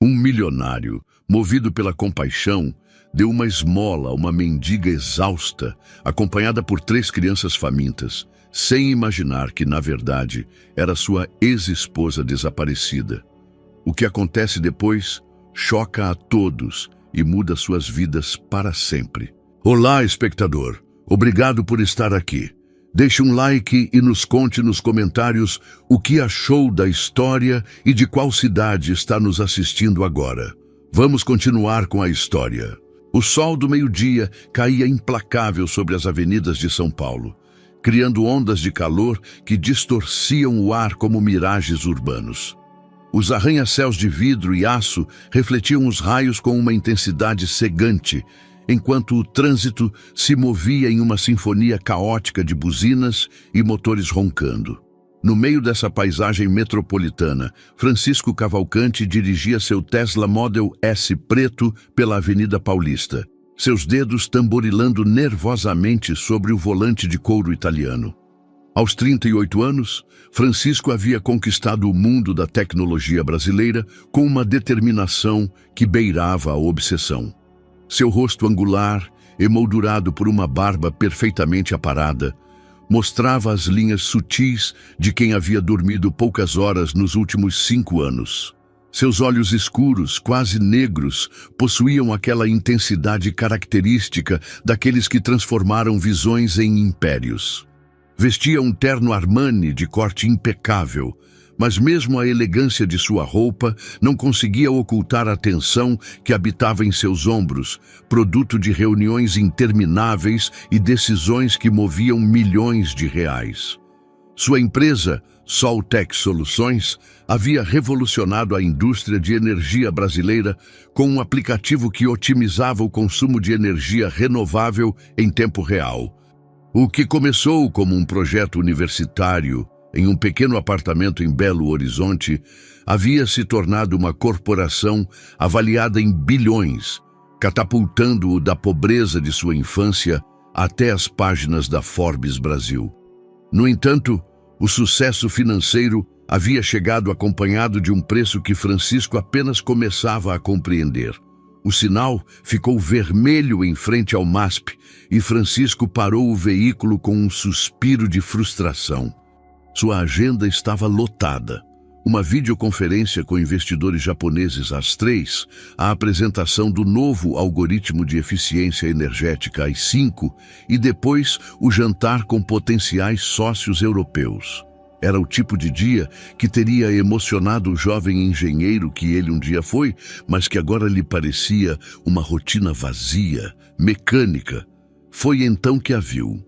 Um milionário, movido pela compaixão, deu uma esmola a uma mendiga exausta, acompanhada por 3 crianças famintas, sem imaginar que, na verdade, era sua ex-esposa desaparecida. O que acontece depois choca a todos e muda suas vidas para sempre. Olá, espectador! Obrigado por estar aqui. Deixe um like e nos conte nos comentários o que achou da história e de qual cidade está nos assistindo agora. Vamos continuar com a história. O sol do meio-dia caía implacável sobre as avenidas de São Paulo, criando ondas de calor que distorciam o ar como miragens urbanos. Os arranha-céus de vidro e aço refletiam os raios com uma intensidade cegante, enquanto o trânsito se movia em uma sinfonia caótica de buzinas e motores roncando. No meio dessa paisagem metropolitana, Francisco Cavalcante dirigia seu Tesla Model S preto pela Avenida Paulista, seus dedos tamborilando nervosamente sobre o volante de couro italiano. Aos 38 anos, Francisco havia conquistado o mundo da tecnologia brasileira com uma determinação que beirava a obsessão. Seu rosto angular, emoldurado por uma barba perfeitamente aparada, mostrava as linhas sutis de quem havia dormido poucas horas nos últimos 5 anos. Seus olhos escuros, quase negros, possuíam aquela intensidade característica daqueles que transformaram visões em impérios. Vestia um terno Armani de corte impecável, mas mesmo a elegância de sua roupa não conseguia ocultar a tensão que habitava em seus ombros, produto de reuniões intermináveis e decisões que moviam milhões de reais. Sua empresa, Soltec Soluções, havia revolucionado a indústria de energia brasileira com um aplicativo que otimizava o consumo de energia renovável em tempo real. O que começou como um projeto universitário em um pequeno apartamento em Belo Horizonte, havia se tornado uma corporação avaliada em bilhões, catapultando-o da pobreza de sua infância até as páginas da Forbes Brasil. No entanto, o sucesso financeiro havia chegado acompanhado de um preço que Francisco apenas começava a compreender. O sinal ficou vermelho em frente ao MASP e Francisco parou o veículo com um suspiro de frustração. Sua agenda estava lotada. Uma videoconferência com investidores japoneses às 3, a apresentação do novo algoritmo de eficiência energética às 5 e depois o jantar com potenciais sócios europeus. Era o tipo de dia que teria emocionado o jovem engenheiro que ele um dia foi, mas que agora lhe parecia uma rotina vazia, mecânica. Foi então que a viu.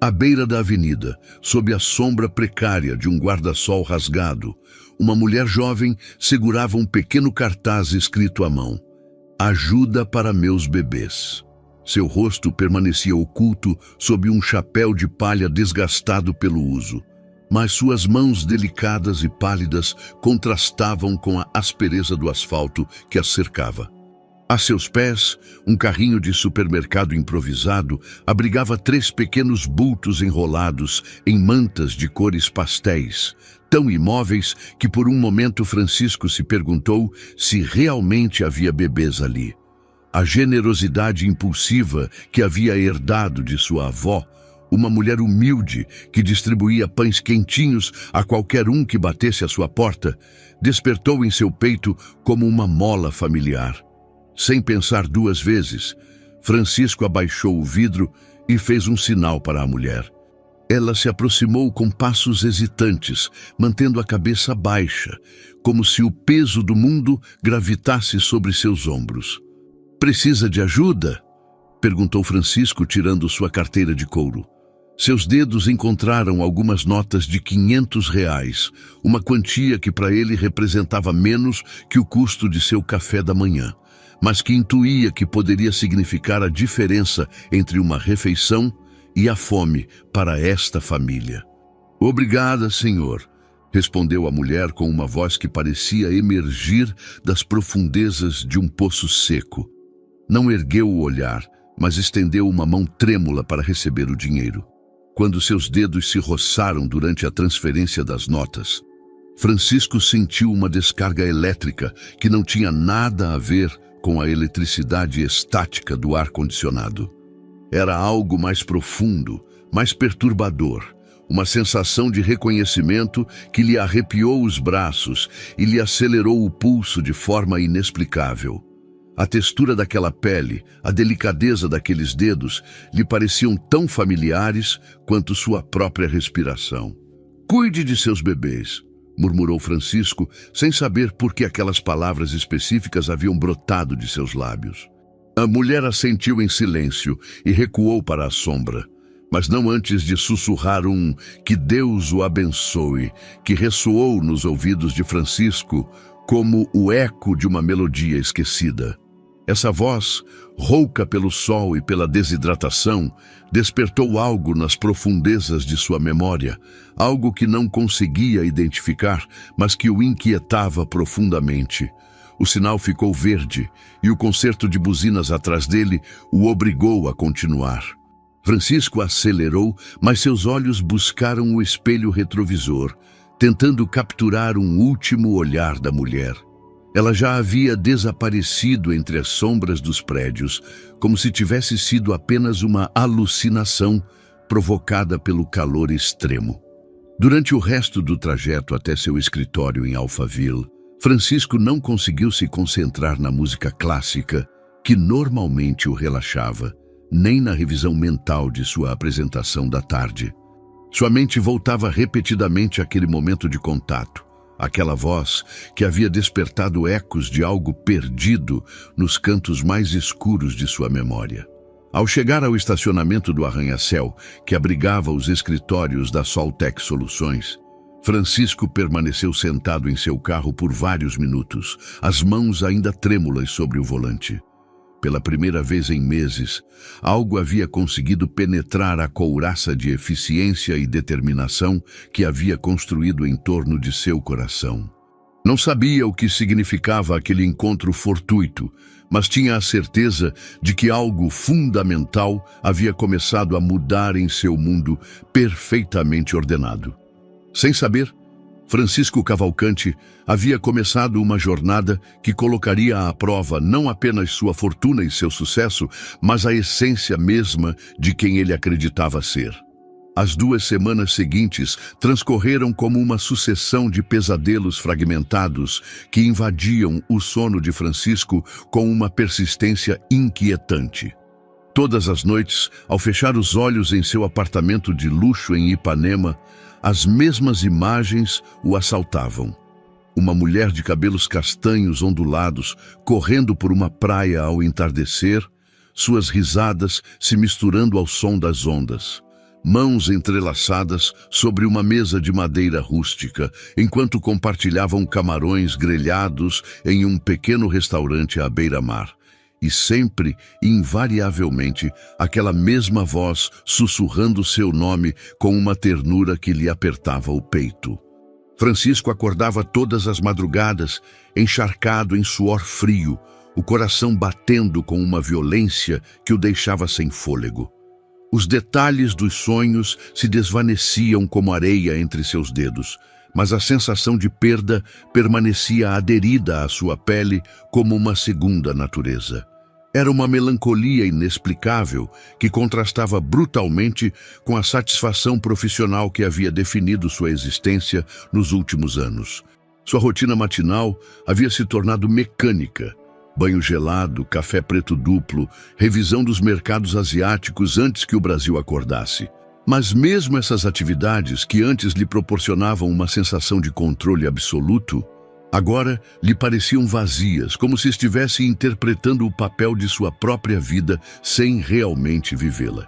À beira da avenida, sob a sombra precária de um guarda-sol rasgado, uma mulher jovem segurava um pequeno cartaz escrito à mão: "Ajuda para meus bebês". Seu rosto permanecia oculto sob um chapéu de palha desgastado pelo uso, mas suas mãos delicadas e pálidas contrastavam com a aspereza do asfalto que as cercava. A seus pés, um carrinho de supermercado improvisado abrigava 3 pequenos bultos enrolados em mantas de cores pastéis, tão imóveis que por um momento Francisco se perguntou se realmente havia bebês ali. A generosidade impulsiva que havia herdado de sua avó, uma mulher humilde que distribuía pães quentinhos a qualquer um que batesse à sua porta, despertou em seu peito como uma mola familiar. Sem pensar 2 vezes, Francisco abaixou o vidro e fez um sinal para a mulher. Ela se aproximou com passos hesitantes, mantendo a cabeça baixa, como se o peso do mundo gravitasse sobre seus ombros. "Precisa de ajuda?" perguntou Francisco, tirando sua carteira de couro. Seus dedos encontraram algumas notas de R$ 500, uma quantia que para ele representava menos que o custo de seu café da manhã, mas que intuía que poderia significar a diferença entre uma refeição e a fome para esta família. "Obrigada, senhor", respondeu a mulher com uma voz que parecia emergir das profundezas de um poço seco. Não ergueu o olhar, mas estendeu uma mão trêmula para receber o dinheiro. Quando seus dedos se roçaram durante a transferência das notas, Francisco sentiu uma descarga elétrica que não tinha nada a ver com a eletricidade estática do ar-condicionado. Era algo mais profundo, mais perturbador, uma sensação de reconhecimento que lhe arrepiou os braços e lhe acelerou o pulso de forma inexplicável. A textura daquela pele, a delicadeza daqueles dedos lhe pareciam tão familiares quanto sua própria respiração. "Cuide de seus bebês", murmurou Francisco, sem saber por que aquelas palavras específicas haviam brotado de seus lábios. A mulher assentiu em silêncio e recuou para a sombra, mas não antes de sussurrar um "que Deus o abençoe", que ressoou nos ouvidos de Francisco como o eco de uma melodia esquecida. Essa voz, rouca pelo sol e pela desidratação, despertou algo nas profundezas de sua memória, algo que não conseguia identificar, mas que o inquietava profundamente. O sinal ficou verde e o concerto de buzinas atrás dele o obrigou a continuar. Francisco acelerou, mas seus olhos buscaram o espelho retrovisor, tentando capturar um último olhar da mulher. Ela já havia desaparecido entre as sombras dos prédios, como se tivesse sido apenas uma alucinação provocada pelo calor extremo. Durante o resto do trajeto até seu escritório em Alphaville, Francisco não conseguiu se concentrar na música clássica, que normalmente o relaxava, nem na revisão mental de sua apresentação da tarde. Sua mente voltava repetidamente àquele momento de contato, aquela voz que havia despertado ecos de algo perdido nos cantos mais escuros de sua memória. Ao chegar ao estacionamento do arranha-céu, que abrigava os escritórios da Soltec Soluções, Francisco permaneceu sentado em seu carro por vários minutos, as mãos ainda trêmulas sobre o volante. Pela primeira vez em meses, algo havia conseguido penetrar a couraça de eficiência e determinação que havia construído em torno de seu coração. Não sabia o que significava aquele encontro fortuito, mas tinha a certeza de que algo fundamental havia começado a mudar em seu mundo perfeitamente ordenado. Sem saber, Francisco Cavalcante havia começado uma jornada que colocaria à prova não apenas sua fortuna e seu sucesso, mas a essência mesma de quem ele acreditava ser. As 2 semanas seguintes transcorreram como uma sucessão de pesadelos fragmentados que invadiam o sono de Francisco com uma persistência inquietante. Todas as noites, ao fechar os olhos em seu apartamento de luxo em Ipanema, as mesmas imagens o assaltavam. Uma mulher de cabelos castanhos ondulados, correndo por uma praia ao entardecer, suas risadas se misturando ao som das ondas. Mãos entrelaçadas sobre uma mesa de madeira rústica, enquanto compartilhavam camarões grelhados em um pequeno restaurante à beira-mar. E sempre, invariavelmente, aquela mesma voz sussurrando seu nome com uma ternura que lhe apertava o peito. Francisco acordava todas as madrugadas, encharcado em suor frio, o coração batendo com uma violência que o deixava sem fôlego. Os detalhes dos sonhos se desvaneciam como areia entre seus dedos, mas a sensação de perda permanecia aderida à sua pele como uma segunda natureza. Era uma melancolia inexplicável que contrastava brutalmente com a satisfação profissional que havia definido sua existência nos últimos anos. Sua rotina matinal havia se tornado mecânica. Banho gelado, café preto duplo, revisão dos mercados asiáticos antes que o Brasil acordasse. Mas mesmo essas atividades, que antes lhe proporcionavam uma sensação de controle absoluto, agora lhe pareciam vazias, como se estivesse interpretando o papel de sua própria vida sem realmente vivê-la.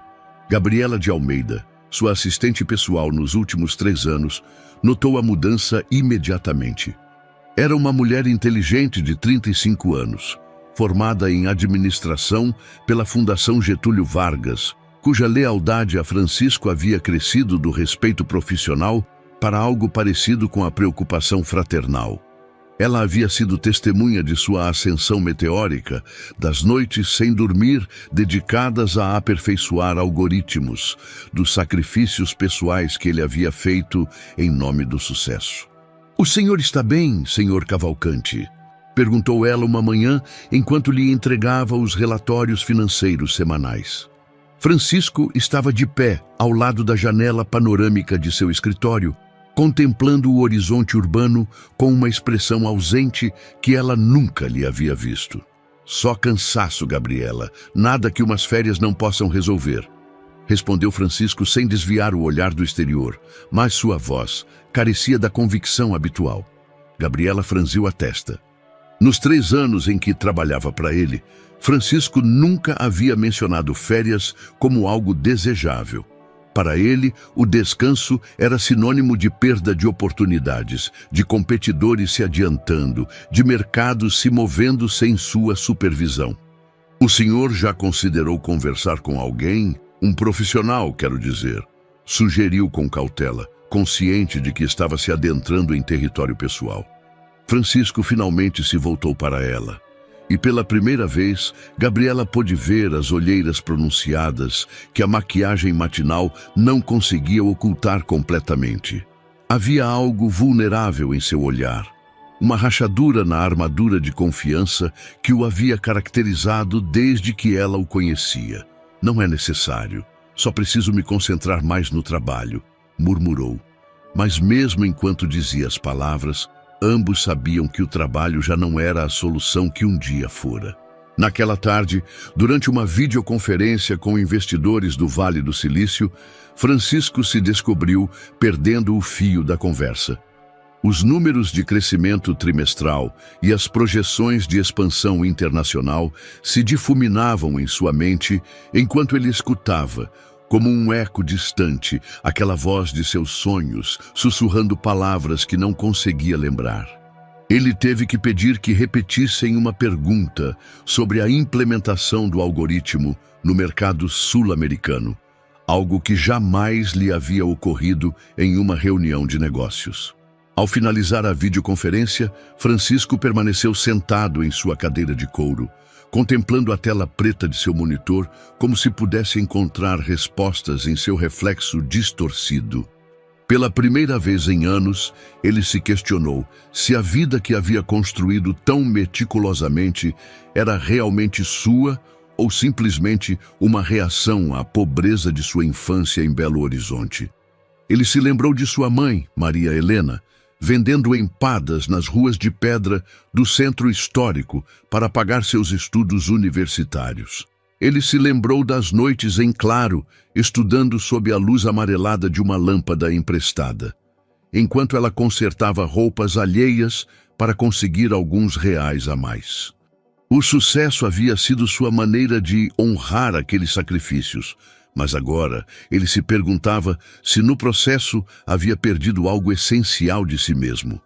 Gabriela de Almeida, sua assistente pessoal nos últimos 3 anos, notou a mudança imediatamente. Era uma mulher inteligente de 35 anos, formada em administração pela Fundação Getúlio Vargas, cuja lealdade a Francisco havia crescido do respeito profissional para algo parecido com a preocupação fraternal. Ela havia sido testemunha de sua ascensão meteórica, das noites sem dormir dedicadas a aperfeiçoar algoritmos, dos sacrifícios pessoais que ele havia feito em nome do sucesso. "O senhor está bem, senhor Cavalcante?" perguntou ela uma manhã enquanto lhe entregava os relatórios financeiros semanais. Francisco estava de pé ao lado da janela panorâmica de seu escritório, contemplando o horizonte urbano com uma expressão ausente que ela nunca lhe havia visto. "Só cansaço, Gabriela. Nada que umas férias não possam resolver", respondeu Francisco sem desviar o olhar do exterior, mas sua voz carecia da convicção habitual. Gabriela franziu a testa. Nos 3 anos em que trabalhava para ele, Francisco nunca havia mencionado férias como algo desejável. Para ele, o descanso era sinônimo de perda de oportunidades, de competidores se adiantando, de mercados se movendo sem sua supervisão. "O senhor já considerou conversar com alguém? Um profissional, quero dizer", sugeriu com cautela, consciente de que estava se adentrando em território pessoal. Francisco finalmente se voltou para ela. E pela primeira vez, Gabriela pôde ver as olheiras pronunciadas que a maquiagem matinal não conseguia ocultar completamente. Havia algo vulnerável em seu olhar, uma rachadura na armadura de confiança que o havia caracterizado desde que ela o conhecia. "Não é necessário, só preciso me concentrar mais no trabalho", murmurou. Mas mesmo enquanto dizia as palavras, ambos sabiam que o trabalho já não era a solução que um dia fora. Naquela tarde, durante uma videoconferência com investidores do Vale do Silício, Francisco se descobriu perdendo o fio da conversa. Os números de crescimento trimestral e as projeções de expansão internacional se difuminavam em sua mente enquanto ele escutava, como um eco distante, aquela voz de seus sonhos, sussurrando palavras que não conseguia lembrar. Ele teve que pedir que repetissem uma pergunta sobre a implementação do algoritmo no mercado sul-americano, algo que jamais lhe havia ocorrido em uma reunião de negócios. Ao finalizar a videoconferência, Francisco permaneceu sentado em sua cadeira de couro, contemplando a tela preta de seu monitor como se pudesse encontrar respostas em seu reflexo distorcido. Pela primeira vez em anos, ele se questionou se a vida que havia construído tão meticulosamente era realmente sua ou simplesmente uma reação à pobreza de sua infância em Belo Horizonte. Ele se lembrou de sua mãe, Maria Helena, vendendo empadas nas ruas de pedra do centro histórico para pagar seus estudos universitários. Ele se lembrou das noites em claro, estudando sob a luz amarelada de uma lâmpada emprestada, enquanto ela consertava roupas alheias para conseguir alguns reais a mais. O sucesso havia sido sua maneira de honrar aqueles sacrifícios, mas agora ele se perguntava se no processo havia perdido algo essencial de si mesmo.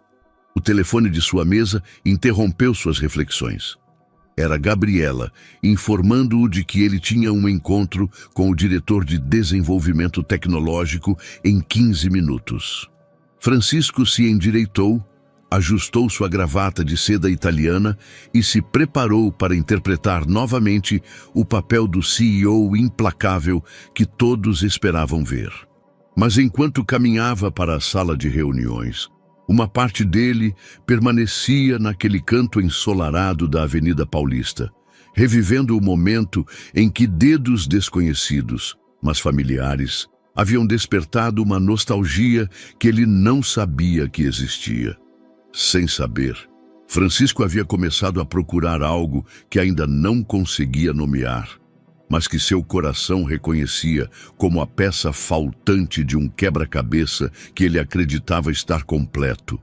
O telefone de sua mesa interrompeu suas reflexões. Era Gabriela, informando-o de que ele tinha um encontro com o diretor de desenvolvimento tecnológico em 15 minutos. Francisco se endireitou, ajustou sua gravata de seda italiana e se preparou para interpretar novamente o papel do CEO implacável que todos esperavam ver. Mas enquanto caminhava para a sala de reuniões, uma parte dele permanecia naquele canto ensolarado da Avenida Paulista, revivendo o momento em que dedos desconhecidos, mas familiares, haviam despertado uma nostalgia que ele não sabia que existia. Sem saber, Francisco havia começado a procurar algo que ainda não conseguia nomear, mas que seu coração reconhecia como a peça faltante de um quebra-cabeça que ele acreditava estar completo.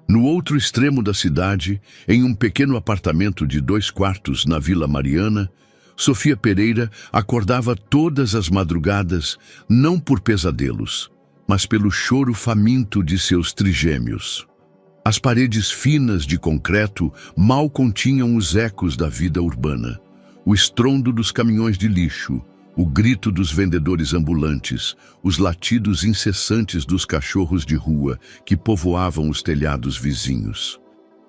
No outro extremo da cidade, em um pequeno apartamento de 2 quartos na Vila Mariana, Sofia Pereira acordava todas as madrugadas, não por pesadelos, mas pelo choro faminto de seus trigêmeos. As paredes finas de concreto mal continham os ecos da vida urbana. O estrondo dos caminhões de lixo, o grito dos vendedores ambulantes, os latidos incessantes dos cachorros de rua que povoavam os telhados vizinhos.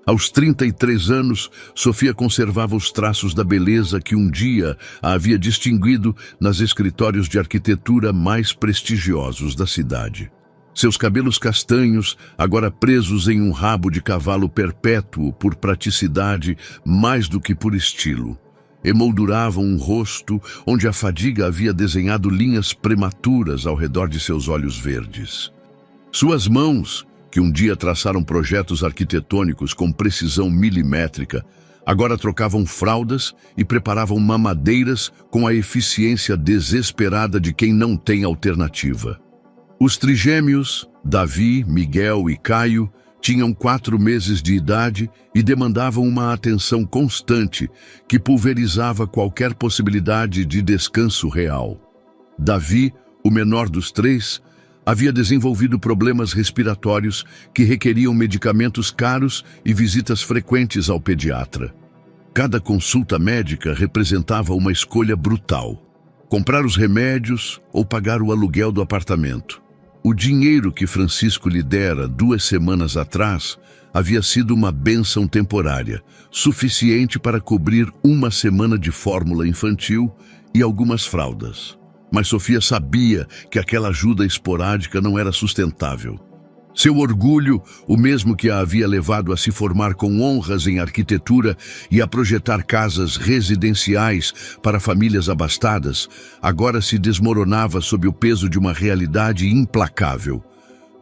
Aos 33 anos, Sofia conservava os traços da beleza que um dia a havia distinguido nos escritórios de arquitetura mais prestigiosos da cidade. Seus cabelos castanhos, agora presos em um rabo de cavalo perpétuo por praticidade mais do que por estilo, emolduravam um rosto onde a fadiga havia desenhado linhas prematuras ao redor de seus olhos verdes. Suas mãos, que um dia traçaram projetos arquitetônicos com precisão milimétrica, agora trocavam fraldas e preparavam mamadeiras com a eficiência desesperada de quem não tem alternativa. Os trigêmeos, Davi, Miguel e Caio, tinham 4 meses de idade e demandavam uma atenção constante que pulverizava qualquer possibilidade de descanso real. Davi, o menor dos 3, havia desenvolvido problemas respiratórios que requeriam medicamentos caros e visitas frequentes ao pediatra. Cada consulta médica representava uma escolha brutal: comprar os remédios ou pagar o aluguel do apartamento. O dinheiro que Francisco lhe dera 2 semanas atrás havia sido uma bênção temporária, suficiente para cobrir 1 semana de fórmula infantil e algumas fraldas. Mas Sofia sabia que aquela ajuda esporádica não era sustentável. Seu orgulho, o mesmo que a havia levado a se formar com honras em arquitetura e a projetar casas residenciais para famílias abastadas, agora se desmoronava sob o peso de uma realidade implacável.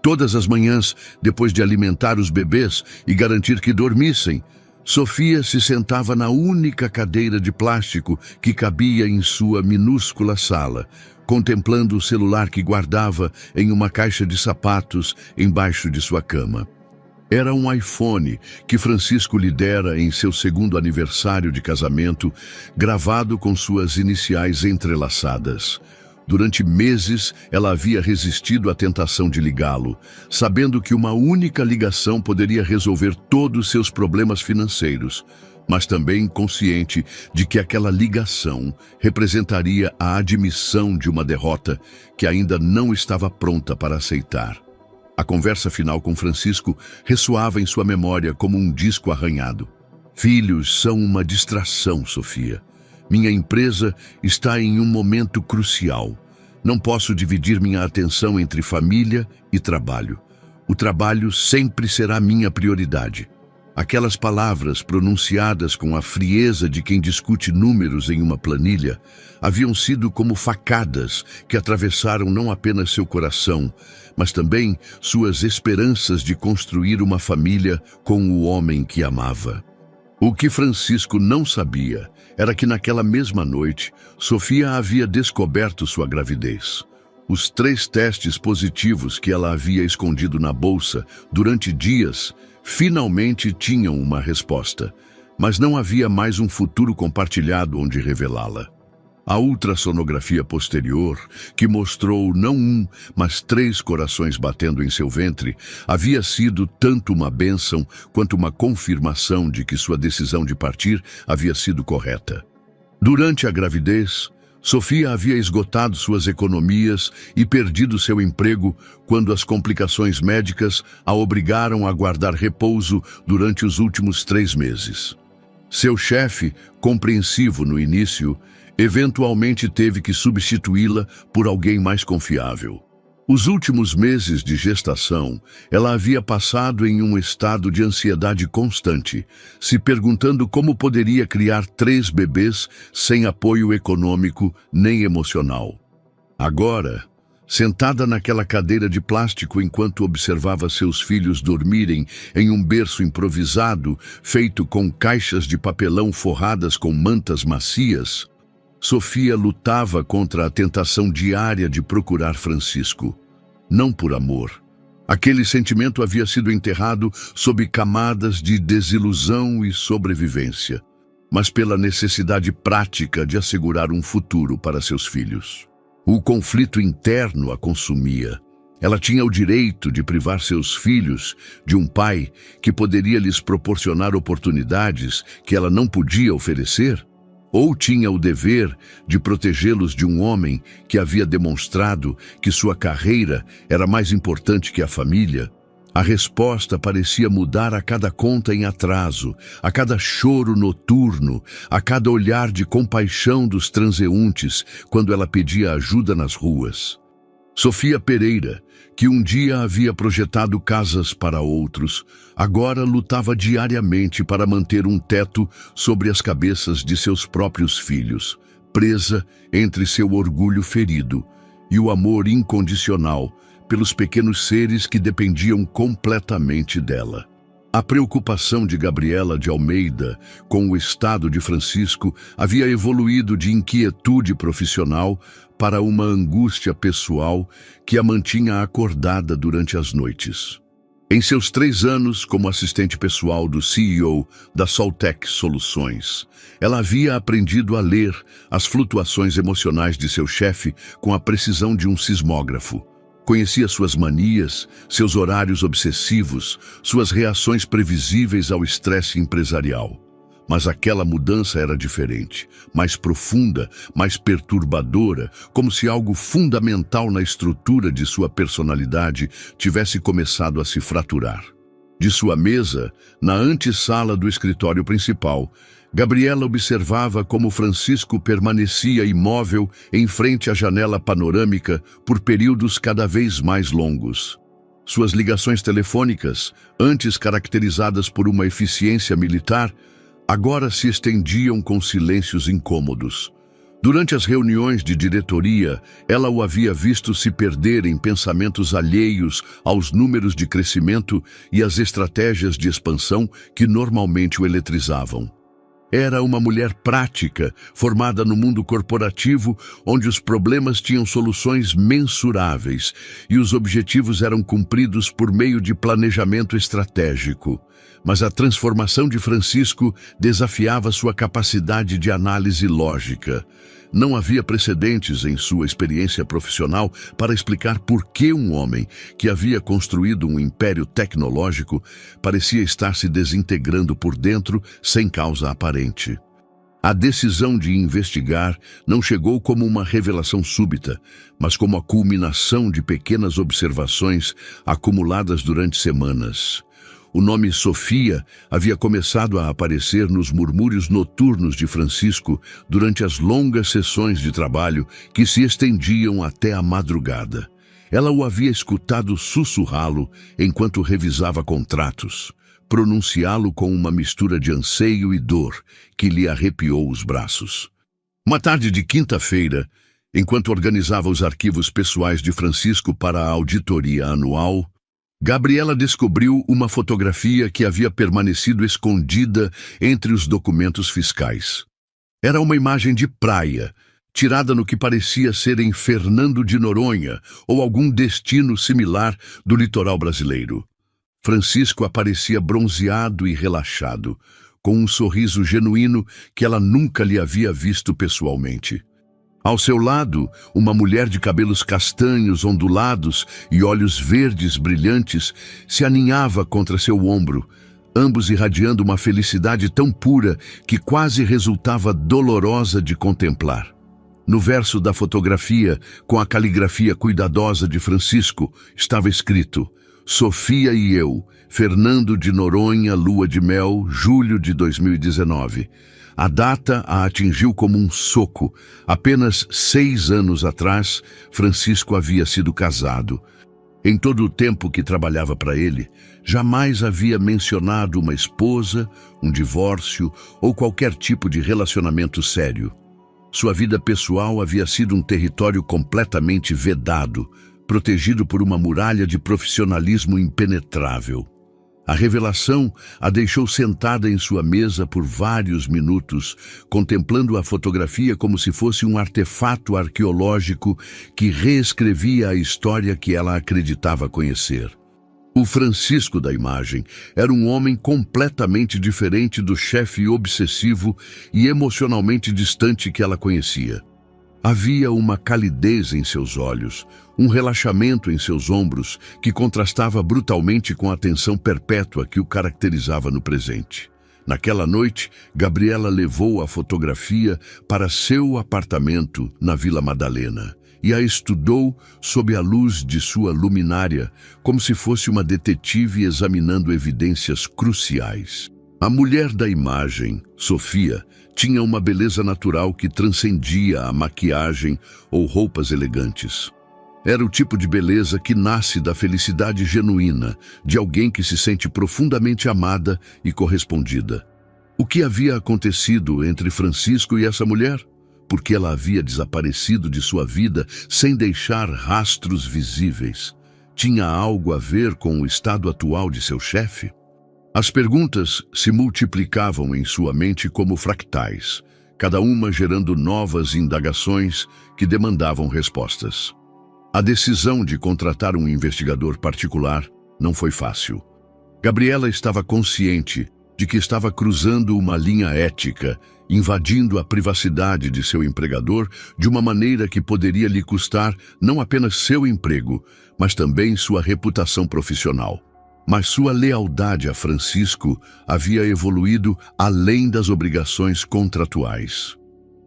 Todas as manhãs, depois de alimentar os bebês e garantir que dormissem, Sofia se sentava na única cadeira de plástico que cabia em sua minúscula sala, contemplando o celular que guardava em uma caixa de sapatos embaixo de sua cama. Era um iPhone que Francisco lhe dera em seu 2º aniversário de casamento, gravado com suas iniciais entrelaçadas. Durante meses, ela havia resistido à tentação de ligá-lo, sabendo que uma única ligação poderia resolver todos seus problemas financeiros, mas também consciente de que aquela ligação representaria a admissão de uma derrota que ainda não estava pronta para aceitar. A conversa final com Francisco ressoava em sua memória como um disco arranhado. Filhos são uma distração, Sofia. Minha empresa está em um momento crucial. Não posso dividir minha atenção entre família e trabalho. O trabalho sempre será minha prioridade. Aquelas palavras pronunciadas com a frieza de quem discute números em uma planilha haviam sido como facadas que atravessaram não apenas seu coração, mas também suas esperanças de construir uma família com o homem que amava. O que Francisco não sabia era que naquela mesma noite, Sofia havia descoberto sua gravidez. Os 3 testes positivos que ela havia escondido na bolsa durante dias finalmente tinham uma resposta, mas não havia mais um futuro compartilhado onde revelá-la. A ultrassonografia posterior, que mostrou não 1, mas 3 corações batendo em seu ventre, havia sido tanto uma bênção quanto uma confirmação de que sua decisão de partir havia sido correta. Durante a gravidez, Sofia havia esgotado suas economias e perdido seu emprego quando as complicações médicas a obrigaram a guardar repouso durante os últimos 3 meses. Seu chefe, compreensivo no início, eventualmente teve que substituí-la por alguém mais confiável. Os últimos meses de gestação, ela havia passado em um estado de ansiedade constante, se perguntando como poderia criar 3 bebês sem apoio econômico nem emocional. Agora, sentada naquela cadeira de plástico enquanto observava seus filhos dormirem em um berço improvisado, feito com caixas de papelão forradas com mantas macias, Sofia lutava contra a tentação diária de procurar Francisco. Não por amor. Aquele sentimento havia sido enterrado sob camadas de desilusão e sobrevivência, mas pela necessidade prática de assegurar um futuro para seus filhos. O conflito interno a consumia. Ela tinha o direito de privar seus filhos de um pai que poderia lhes proporcionar oportunidades que ela não podia oferecer? Ou tinha o dever de protegê-los de um homem que havia demonstrado que sua carreira era mais importante que a família? A resposta parecia mudar a cada conta em atraso, a cada choro noturno, a cada olhar de compaixão dos transeuntes quando ela pedia ajuda nas ruas. Sofia Pereira, que um dia havia projetado casas para outros, agora lutava diariamente para manter um teto sobre as cabeças de seus próprios filhos, presa entre seu orgulho ferido e o amor incondicional pelos pequenos seres que dependiam completamente dela. A preocupação de Gabriela de Almeida com o estado de Francisco havia evoluído de inquietude profissional para uma angústia pessoal que a mantinha acordada durante as noites. Em seus 3 anos como assistente pessoal do CEO da Soltec Soluções, ela havia aprendido a ler as flutuações emocionais de seu chefe com a precisão de um sismógrafo. Conhecia suas manias, seus horários obsessivos, suas reações previsíveis ao estresse empresarial. Mas aquela mudança era diferente, mais profunda, mais perturbadora, como se algo fundamental na estrutura de sua personalidade tivesse começado a se fraturar. De sua mesa, na antessala do escritório principal, Gabriela observava como Francisco permanecia imóvel em frente à janela panorâmica por períodos cada vez mais longos. Suas ligações telefônicas, antes caracterizadas por uma eficiência militar, agora se estendiam com silêncios incômodos. Durante as reuniões de diretoria, ela o havia visto se perder em pensamentos alheios aos números de crescimento e às estratégias de expansão que normalmente o eletrizavam. Era uma mulher prática, formada no mundo corporativo, onde os problemas tinham soluções mensuráveis e os objetivos eram cumpridos por meio de planejamento estratégico. Mas a transformação de Francisco desafiava sua capacidade de análise lógica. Não havia precedentes em sua experiência profissional para explicar por que um homem que havia construído um império tecnológico parecia estar se desintegrando por dentro sem causa aparente. A decisão de investigar não chegou como uma revelação súbita, mas como a culminação de pequenas observações acumuladas durante semanas. O nome Sofia havia começado a aparecer nos murmúrios noturnos de Francisco durante as longas sessões de trabalho que se estendiam até a madrugada. Ela o havia escutado sussurrá-lo enquanto revisava contratos, pronunciá-lo com uma mistura de anseio e dor que lhe arrepiou os braços. Uma tarde de quinta-feira, enquanto organizava os arquivos pessoais de Francisco para a auditoria anual, Gabriela descobriu uma fotografia que havia permanecido escondida entre os documentos fiscais. Era uma imagem de praia, tirada no que parecia ser em Fernando de Noronha ou algum destino similar do litoral brasileiro. Francisco aparecia bronzeado e relaxado, com um sorriso genuíno que ela nunca lhe havia visto pessoalmente. Ao seu lado, uma mulher de cabelos castanhos ondulados e olhos verdes brilhantes se aninhava contra seu ombro, ambos irradiando uma felicidade tão pura que quase resultava dolorosa de contemplar. No verso da fotografia, com a caligrafia cuidadosa de Francisco, estava escrito: Sofia e eu, Fernando de Noronha, lua de mel, julho de 2019. A data a atingiu como um soco. Apenas 6 anos atrás, Francisco havia sido casado. Em todo o tempo que trabalhava para ele, jamais havia mencionado uma esposa, um divórcio ou qualquer tipo de relacionamento sério. Sua vida pessoal havia sido um território completamente vedado, protegido por uma muralha de profissionalismo impenetrável. A revelação a deixou sentada em sua mesa por vários minutos, contemplando a fotografia como se fosse um artefato arqueológico que reescrevia a história que ela acreditava conhecer. O Francisco da imagem era um homem completamente diferente do chefe obsessivo e emocionalmente distante que ela conhecia. Havia uma calidez em seus olhos, um relaxamento em seus ombros que contrastava brutalmente com a tensão perpétua que o caracterizava no presente. Naquela noite, Gabriela levou a fotografia para seu apartamento na Vila Madalena e a estudou sob a luz de sua luminária, como se fosse uma detetive examinando evidências cruciais. A mulher da imagem, Sofia, tinha uma beleza natural que transcendia a maquiagem ou roupas elegantes. Era o tipo de beleza que nasce da felicidade genuína de alguém que se sente profundamente amada e correspondida. O que havia acontecido entre Francisco e essa mulher? Por que ela havia desaparecido de sua vida sem deixar rastros visíveis? Tinha algo a ver com o estado atual de seu chefe? As perguntas se multiplicavam em sua mente como fractais, cada uma gerando novas indagações que demandavam respostas. A decisão de contratar um investigador particular não foi fácil. Gabriela estava consciente de que estava cruzando uma linha ética, invadindo a privacidade de seu empregador de uma maneira que poderia lhe custar não apenas seu emprego, mas também sua reputação profissional. Mas sua lealdade a Francisco havia evoluído além das obrigações contratuais.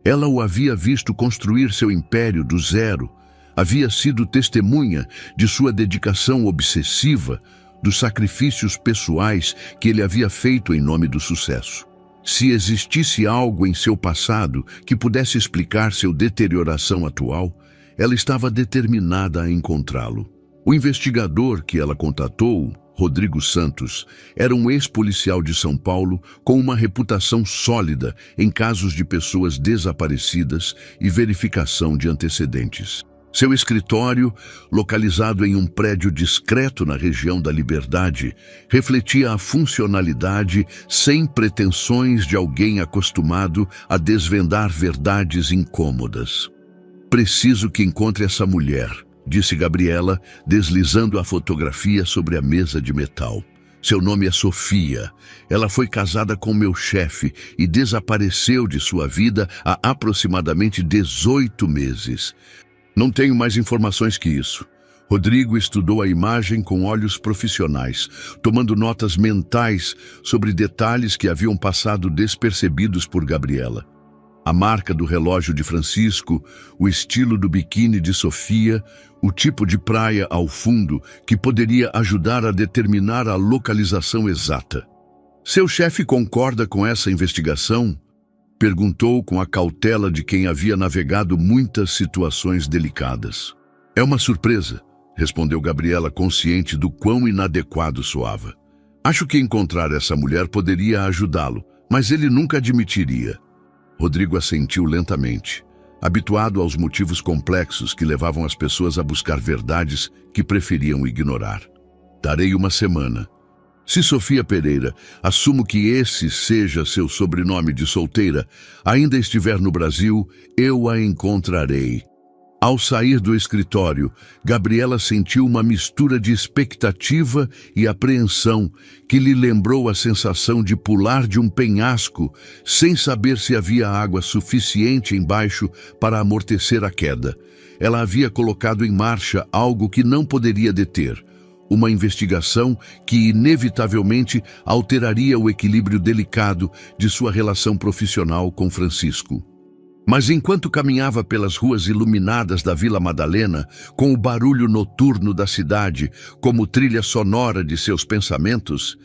Ela o havia visto construir seu império do zero, havia sido testemunha de sua dedicação obsessiva, dos sacrifícios pessoais que ele havia feito em nome do sucesso. Se existisse algo em seu passado que pudesse explicar sua deterioração atual, ela estava determinada a encontrá-lo. O investigador que ela contatou, Rodrigo Santos, era um ex-policial de São Paulo com uma reputação sólida em casos de pessoas desaparecidas e verificação de antecedentes. Seu escritório, localizado em um prédio discreto na região da Liberdade, refletia a funcionalidade sem pretensões de alguém acostumado a desvendar verdades incômodas. "Preciso que encontre essa mulher", disse Gabriela, deslizando a fotografia sobre a mesa de metal. "Seu nome é Sofia. Ela foi casada com meu chefe e desapareceu de sua vida há aproximadamente 18 meses. Não tenho mais informações que isso." Rodrigo estudou a imagem com olhos profissionais, tomando notas mentais sobre detalhes que haviam passado despercebidos por Gabriela. A marca do relógio de Francisco, o estilo do biquíni de Sofia, o tipo de praia ao fundo que poderia ajudar a determinar a localização exata. "Seu chefe concorda com essa investigação?" Perguntou com a cautela de quem havia navegado muitas situações delicadas. "É uma surpresa", respondeu Gabriela, consciente do quão inadequado soava. "Acho que encontrar essa mulher poderia ajudá-lo, mas ele nunca admitiria." Rodrigo assentiu lentamente, habituado aos motivos complexos que levavam as pessoas a buscar verdades que preferiam ignorar. "Darei uma semana. Se Sofia Pereira, assumo que esse seja seu sobrenome de solteira, ainda estiver no Brasil, eu a encontrarei." Ao sair do escritório, Gabriela sentiu uma mistura de expectativa e apreensão que lhe lembrou a sensação de pular de um penhasco sem saber se havia água suficiente embaixo para amortecer a queda. Ela havia colocado em marcha algo que não poderia deter. Uma investigação que inevitavelmente alteraria o equilíbrio delicado de sua relação profissional com Francisco. Mas enquanto caminhava pelas ruas iluminadas da Vila Madalena, com o barulho noturno da cidade como trilha sonora de seus pensamentos,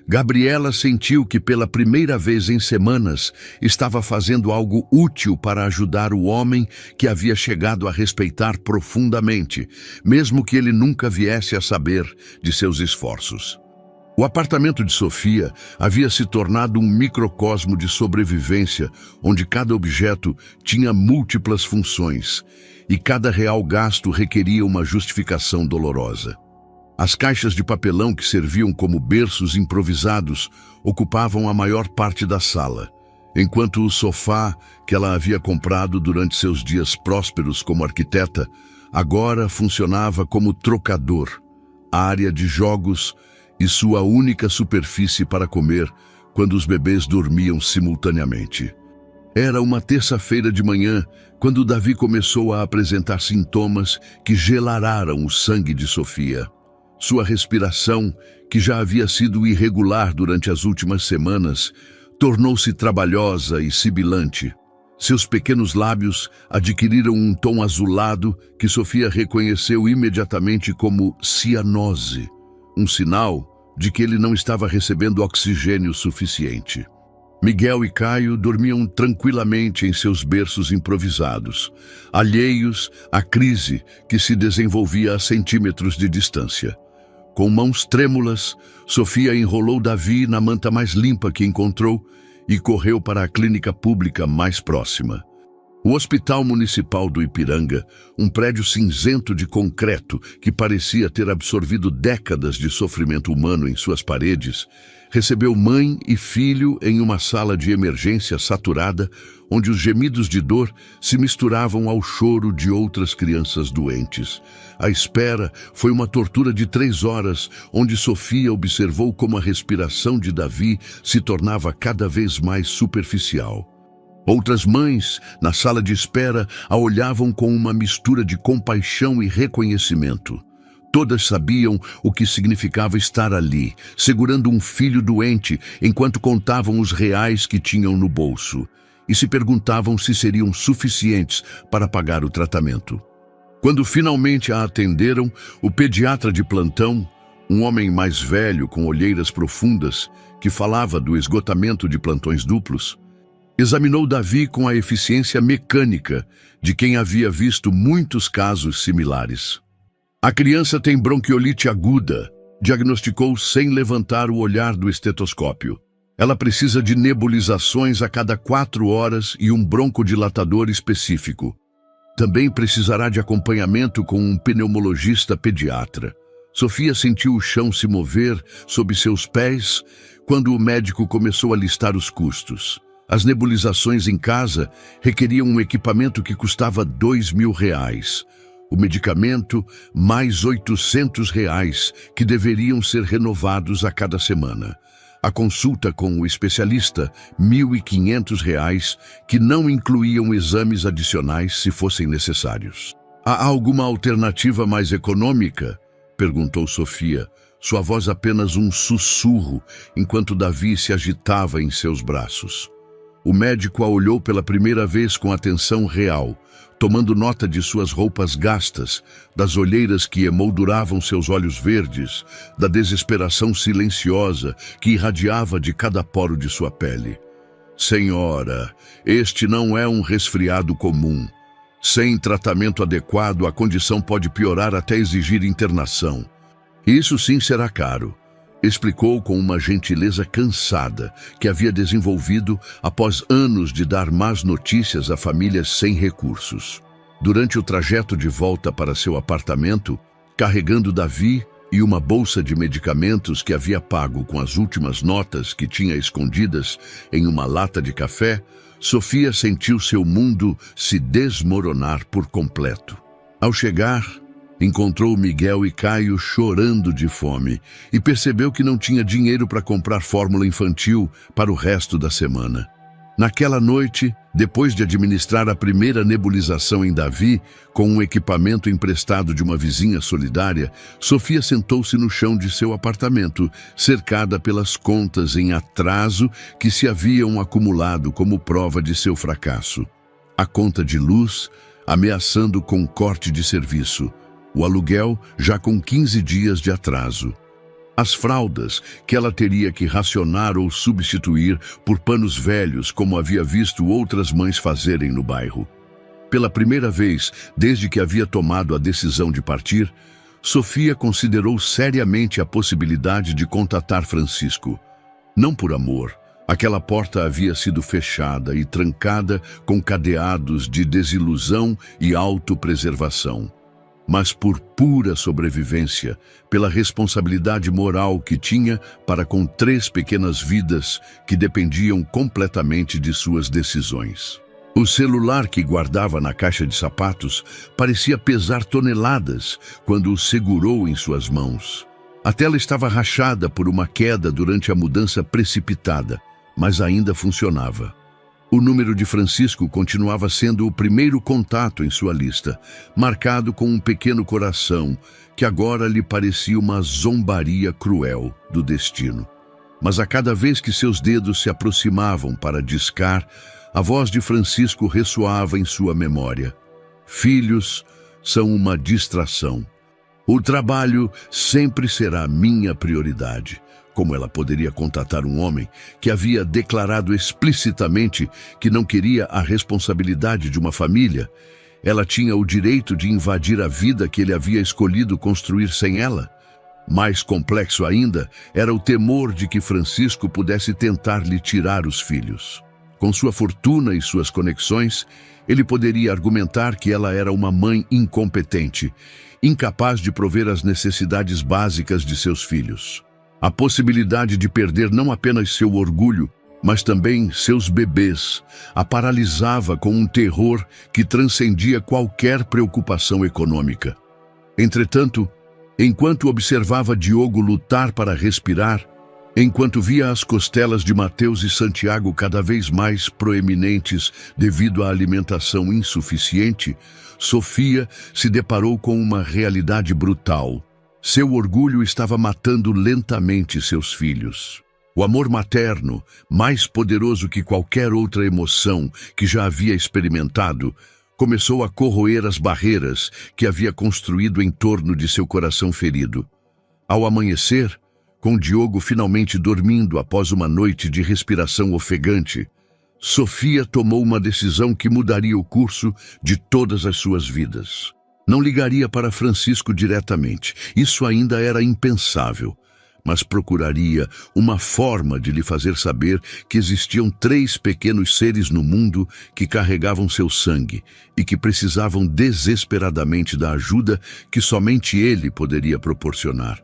Gabriela sentiu que pela primeira vez em semanas estava fazendo algo útil para ajudar o homem que havia chegado a respeitar profundamente, mesmo que ele nunca viesse a saber de seus esforços. O apartamento de Sofia havia se tornado um microcosmo de sobrevivência, onde cada objeto tinha múltiplas funções e cada real gasto requeria uma justificação dolorosa. As caixas de papelão que serviam como berços improvisados ocupavam a maior parte da sala, enquanto o sofá que ela havia comprado durante seus dias prósperos como arquiteta agora funcionava como trocador, área de jogos e sua única superfície para comer quando os bebês dormiam simultaneamente. Era uma terça-feira de manhã quando Davi começou a apresentar sintomas que gelararam o sangue de Sofia. Sua respiração, que já havia sido irregular durante as últimas semanas, tornou-se trabalhosa e sibilante. Seus pequenos lábios adquiriram um tom azulado que Sofia reconheceu imediatamente como cianose, um sinal de que ele não estava recebendo oxigênio suficiente. Miguel e Caio dormiam tranquilamente em seus berços improvisados, alheios à crise que se desenvolvia a centímetros de distância. Com mãos trêmulas, Sofia enrolou Davi na manta mais limpa que encontrou e correu para a clínica pública mais próxima. O Hospital Municipal do Ipiranga, um prédio cinzento de concreto que parecia ter absorvido décadas de sofrimento humano em suas paredes, recebeu mãe e filho em uma sala de emergência saturada, onde os gemidos de dor se misturavam ao choro de outras crianças doentes. A espera foi uma tortura de 3 horas, onde Sofia observou como a respiração de Davi se tornava cada vez mais superficial. Outras mães, na sala de espera, a olhavam com uma mistura de compaixão e reconhecimento. Todas sabiam o que significava estar ali, segurando um filho doente, enquanto contavam os reais que tinham no bolso, e se perguntavam se seriam suficientes para pagar o tratamento. Quando finalmente a atenderam, o pediatra de plantão, um homem mais velho com olheiras profundas, que falava do esgotamento de plantões duplos, examinou Davi com a eficiência mecânica de quem havia visto muitos casos similares. A criança tem bronquiolite aguda, diagnosticou sem levantar o olhar do estetoscópio. Ela precisa de nebulizações a cada 4 horas e um broncodilatador específico. Também precisará de acompanhamento com um pneumologista pediatra. Sofia sentiu o chão se mover sob seus pés quando o médico começou a listar os custos. As nebulizações em casa requeriam um equipamento que custava R$2.000. O medicamento, mais R$800, que deveriam ser renovados a cada semana. A consulta com o especialista, R$1.500, que não incluíam exames adicionais se fossem necessários. Há alguma alternativa mais econômica? Perguntou Sofia, sua voz apenas um sussurro, enquanto Davi se agitava em seus braços. O médico a olhou pela primeira vez com atenção real, tomando nota de suas roupas gastas, das olheiras que emolduravam seus olhos verdes, da desesperação silenciosa que irradiava de cada poro de sua pele. Senhora, este não é um resfriado comum. Sem tratamento adequado, a condição pode piorar até exigir internação. Isso sim será caro, explicou com uma gentileza cansada que havia desenvolvido após anos de dar más notícias a famílias sem recursos. Durante o trajeto de volta para seu apartamento, carregando Davi e uma bolsa de medicamentos que havia pago com as últimas notas que tinha escondidas em uma lata de café, Sofia sentiu seu mundo se desmoronar por completo. Ao chegar, encontrou Miguel e Caio chorando de fome e percebeu que não tinha dinheiro para comprar fórmula infantil para o resto da semana. Naquela noite, depois de administrar a primeira nebulização em Davi, com um equipamento emprestado de uma vizinha solidária, Sofia sentou-se no chão de seu apartamento, cercada pelas contas em atraso que se haviam acumulado como prova de seu fracasso. A conta de luz, ameaçando com corte de serviço. O aluguel já com 15 dias de atraso. As fraldas que ela teria que racionar ou substituir por panos velhos, como havia visto outras mães fazerem no bairro. Pela primeira vez, desde que havia tomado a decisão de partir, Sofia considerou seriamente a possibilidade de contatar Francisco. Não por amor. Aquela porta havia sido fechada e trancada com cadeados de desilusão e autopreservação. Mas por pura sobrevivência, pela responsabilidade moral que tinha para com 3 pequenas vidas que dependiam completamente de suas decisões. O celular que guardava na caixa de sapatos parecia pesar toneladas quando o segurou em suas mãos. A tela estava rachada por uma queda durante a mudança precipitada, mas ainda funcionava. O número de Francisco continuava sendo o primeiro contato em sua lista, marcado com um pequeno coração, que agora lhe parecia uma zombaria cruel do destino. Mas a cada vez que seus dedos se aproximavam para discar, a voz de Francisco ressoava em sua memória. Filhos são uma distração. O trabalho sempre será minha prioridade. Como ela poderia contatar um homem que havia declarado explicitamente que não queria a responsabilidade de uma família? Ela tinha o direito de invadir a vida que ele havia escolhido construir sem ela? Mais complexo ainda era o temor de que Francisco pudesse tentar lhe tirar os filhos. Com sua fortuna e suas conexões, ele poderia argumentar que ela era uma mãe incompetente, incapaz de prover as necessidades básicas de seus filhos. A possibilidade de perder não apenas seu orgulho, mas também seus bebês, a paralisava com um terror que transcendia qualquer preocupação econômica. Entretanto, enquanto observava Diogo lutar para respirar, enquanto via as costelas de Mateus e Santiago cada vez mais proeminentes devido à alimentação insuficiente, Sofia se deparou com uma realidade brutal. Seu orgulho estava matando lentamente seus filhos. O amor materno, mais poderoso que qualquer outra emoção que já havia experimentado, começou a corroer as barreiras que havia construído em torno de seu coração ferido. Ao amanhecer, com Diogo finalmente dormindo após uma noite de respiração ofegante, Sofia tomou uma decisão que mudaria o curso de todas as suas vidas. Não ligaria para Francisco diretamente, isso ainda era impensável, mas procuraria uma forma de lhe fazer saber que existiam 3 pequenos seres no mundo que carregavam seu sangue e que precisavam desesperadamente da ajuda que somente ele poderia proporcionar.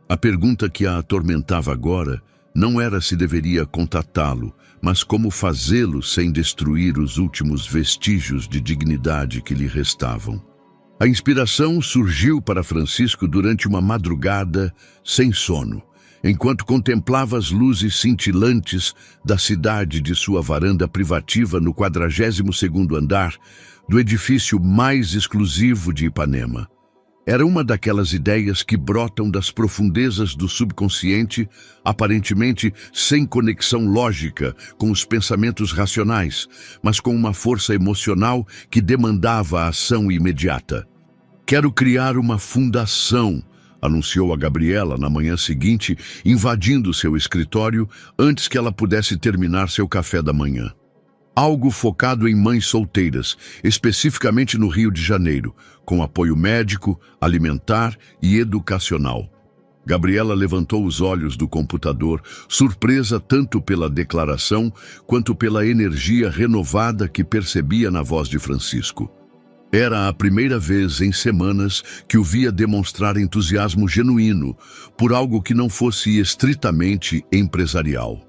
A pergunta que a atormentava agora não era se deveria contatá-lo, mas como fazê-lo sem destruir os últimos vestígios de dignidade que lhe restavam. A inspiração surgiu para Francisco durante uma madrugada sem sono, enquanto contemplava as luzes cintilantes da cidade de sua varanda privativa no 42º andar do edifício mais exclusivo de Ipanema. Era uma daquelas ideias que brotam das profundezas do subconsciente, aparentemente sem conexão lógica com os pensamentos racionais, mas com uma força emocional que demandava a ação imediata. "Quero criar uma fundação", anunciou a Gabriela na manhã seguinte, invadindo seu escritório antes que ela pudesse terminar seu café da manhã. Algo focado em mães solteiras, especificamente no Rio de Janeiro, com apoio médico, alimentar e educacional. Gabriela levantou os olhos do computador, surpresa tanto pela declaração quanto pela energia renovada que percebia na voz de Francisco. Era a primeira vez em semanas que o via demonstrar entusiasmo genuíno por algo que não fosse estritamente empresarial.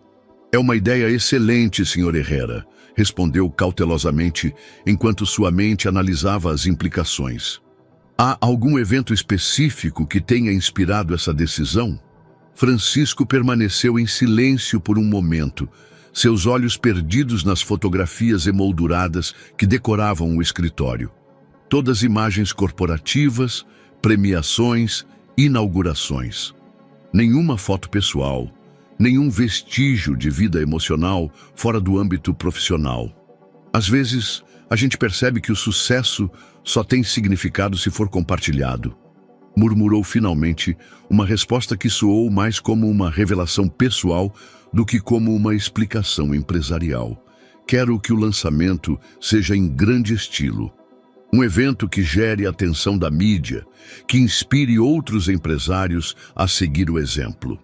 "É uma ideia excelente, Sr. Herrera", respondeu cautelosamente, enquanto sua mente analisava as implicações. "Há algum evento específico que tenha inspirado essa decisão?" Francisco permaneceu em silêncio por um momento, seus olhos perdidos nas fotografias emolduradas que decoravam o escritório. Todas imagens corporativas, premiações, inaugurações. Nenhuma foto pessoal, nenhum vestígio de vida emocional fora do âmbito profissional. Às vezes, a gente percebe que o sucesso só tem significado se for compartilhado. Murmurou finalmente, uma resposta que soou mais como uma revelação pessoal do que como uma explicação empresarial. "Quero que o lançamento seja em grande estilo. Um evento que gere a atenção da mídia, que inspire outros empresários a seguir o exemplo."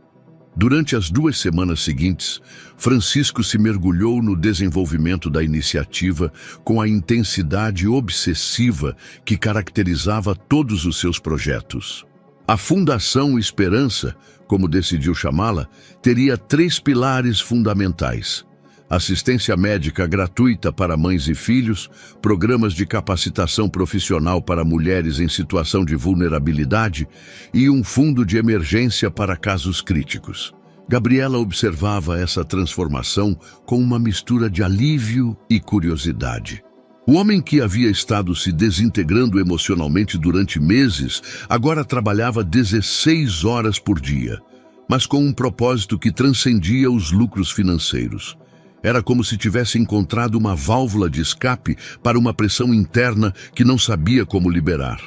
Durante as 2 semanas seguintes, Francisco se mergulhou no desenvolvimento da iniciativa com a intensidade obsessiva que caracterizava todos os seus projetos. A Fundação Esperança, como decidiu chamá-la, teria 3 pilares fundamentais: assistência médica gratuita para mães e filhos, programas de capacitação profissional para mulheres em situação de vulnerabilidade e um fundo de emergência para casos críticos. Gabriela observava essa transformação com uma mistura de alívio e curiosidade. O homem que havia estado se desintegrando emocionalmente durante meses, agora trabalhava 16 horas por dia, mas com um propósito que transcendia os lucros financeiros. Era como se tivesse encontrado uma válvula de escape para uma pressão interna que não sabia como liberar.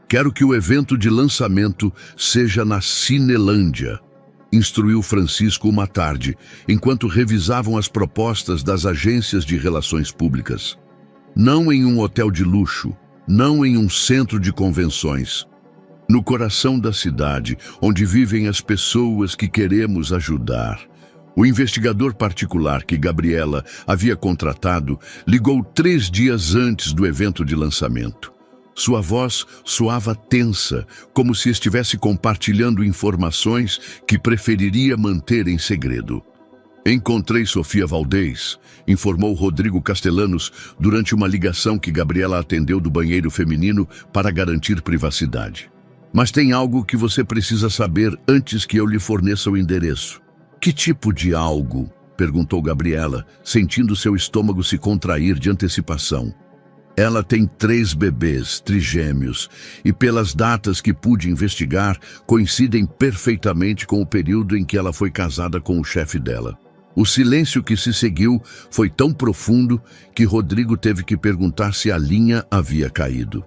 Quero que o evento de lançamento seja na Cinelândia, instruiu Francisco uma tarde, enquanto revisavam as propostas das agências de relações públicas. Não em um hotel de luxo, não em um centro de convenções. No coração da cidade, onde vivem as pessoas que queremos ajudar. O investigador particular que Gabriela havia contratado ligou 3 dias antes do evento de lançamento. Sua voz soava tensa, como se estivesse compartilhando informações que preferiria manter em segredo. Encontrei Sofia Valdez, informou Rodrigo Castellanos durante uma ligação que Gabriela atendeu do banheiro feminino para garantir privacidade. Mas tem algo que você precisa saber antes que eu lhe forneça o endereço. Que tipo de algo? Perguntou Gabriela, sentindo seu estômago se contrair de antecipação. Ela tem 3 bebês, trigêmeos, e pelas datas que pude investigar, coincidem perfeitamente com o período em que ela foi casada com o chefe dela. O silêncio que se seguiu foi tão profundo que Rodrigo teve que perguntar se a linha havia caído.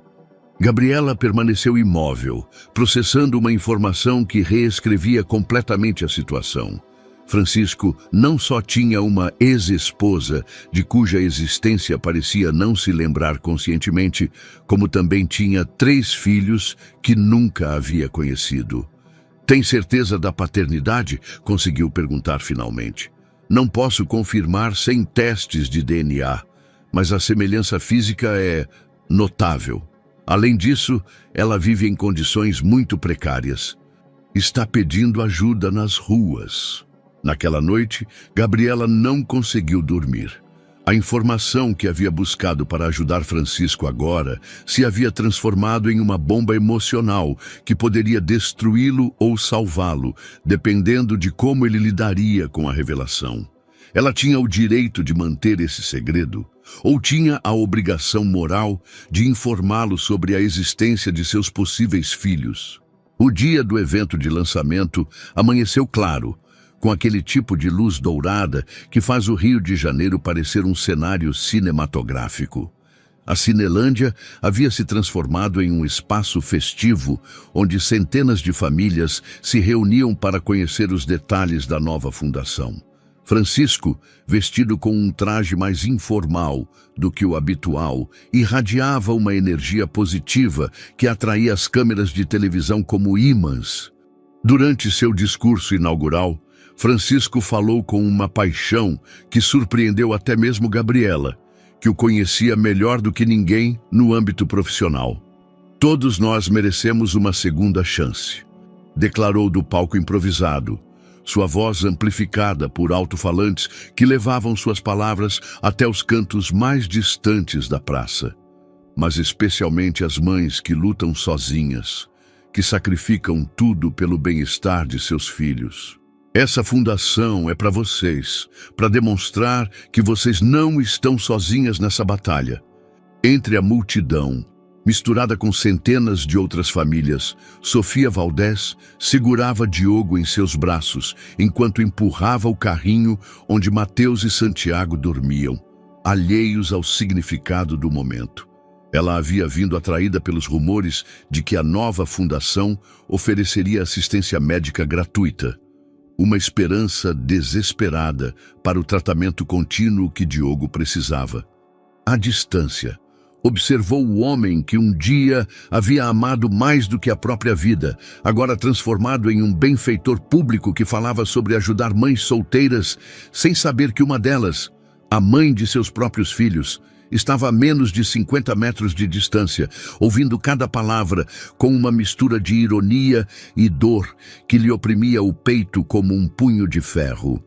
Gabriela permaneceu imóvel, processando uma informação que reescrevia completamente a situação. Francisco não só tinha uma ex-esposa, de cuja existência parecia não se lembrar conscientemente, como também tinha 3 filhos que nunca havia conhecido. Tem certeza da paternidade? Conseguiu perguntar finalmente. Não posso confirmar sem testes de DNA, mas a semelhança física é notável. Além disso, ela vive em condições muito precárias. Está pedindo ajuda nas ruas. Naquela noite, Gabriela não conseguiu dormir. A informação que havia buscado para ajudar Francisco agora se havia transformado em uma bomba emocional que poderia destruí-lo ou salvá-lo, dependendo de como ele lidaria com a revelação. Ela tinha o direito de manter esse segredo, ou tinha a obrigação moral de informá-lo sobre a existência de seus possíveis filhos. O dia do evento de lançamento amanheceu claro, com aquele tipo de luz dourada que faz o Rio de Janeiro parecer um cenário cinematográfico. A Cinelândia havia se transformado em um espaço festivo, onde centenas de famílias se reuniam para conhecer os detalhes da nova fundação. Francisco, vestido com um traje mais informal do que o habitual, irradiava uma energia positiva que atraía as câmeras de televisão como ímãs. Durante seu discurso inaugural, Francisco falou com uma paixão que surpreendeu até mesmo Gabriela, que o conhecia melhor do que ninguém no âmbito profissional. Todos nós merecemos uma segunda chance, declarou do palco improvisado, sua voz amplificada por alto-falantes que levavam suas palavras até os cantos mais distantes da praça. Mas especialmente as mães que lutam sozinhas, que sacrificam tudo pelo bem-estar de seus filhos. Essa fundação é para vocês, para demonstrar que vocês não estão sozinhas nessa batalha. Entre a multidão, misturada com centenas de outras famílias, Sofia Valdez segurava Diogo em seus braços, enquanto empurrava o carrinho onde Mateus e Santiago dormiam, alheios ao significado do momento. Ela havia vindo atraída pelos rumores de que a nova fundação ofereceria assistência médica gratuita. Uma esperança desesperada para o tratamento contínuo que Diogo precisava. À distância, observou o homem que um dia havia amado mais do que a própria vida, agora transformado em um benfeitor público que falava sobre ajudar mães solteiras, sem saber que uma delas, a mãe de seus próprios filhos, estava a menos de 50 metros de distância, ouvindo cada palavra com uma mistura de ironia e dor que lhe oprimia o peito como um punho de ferro.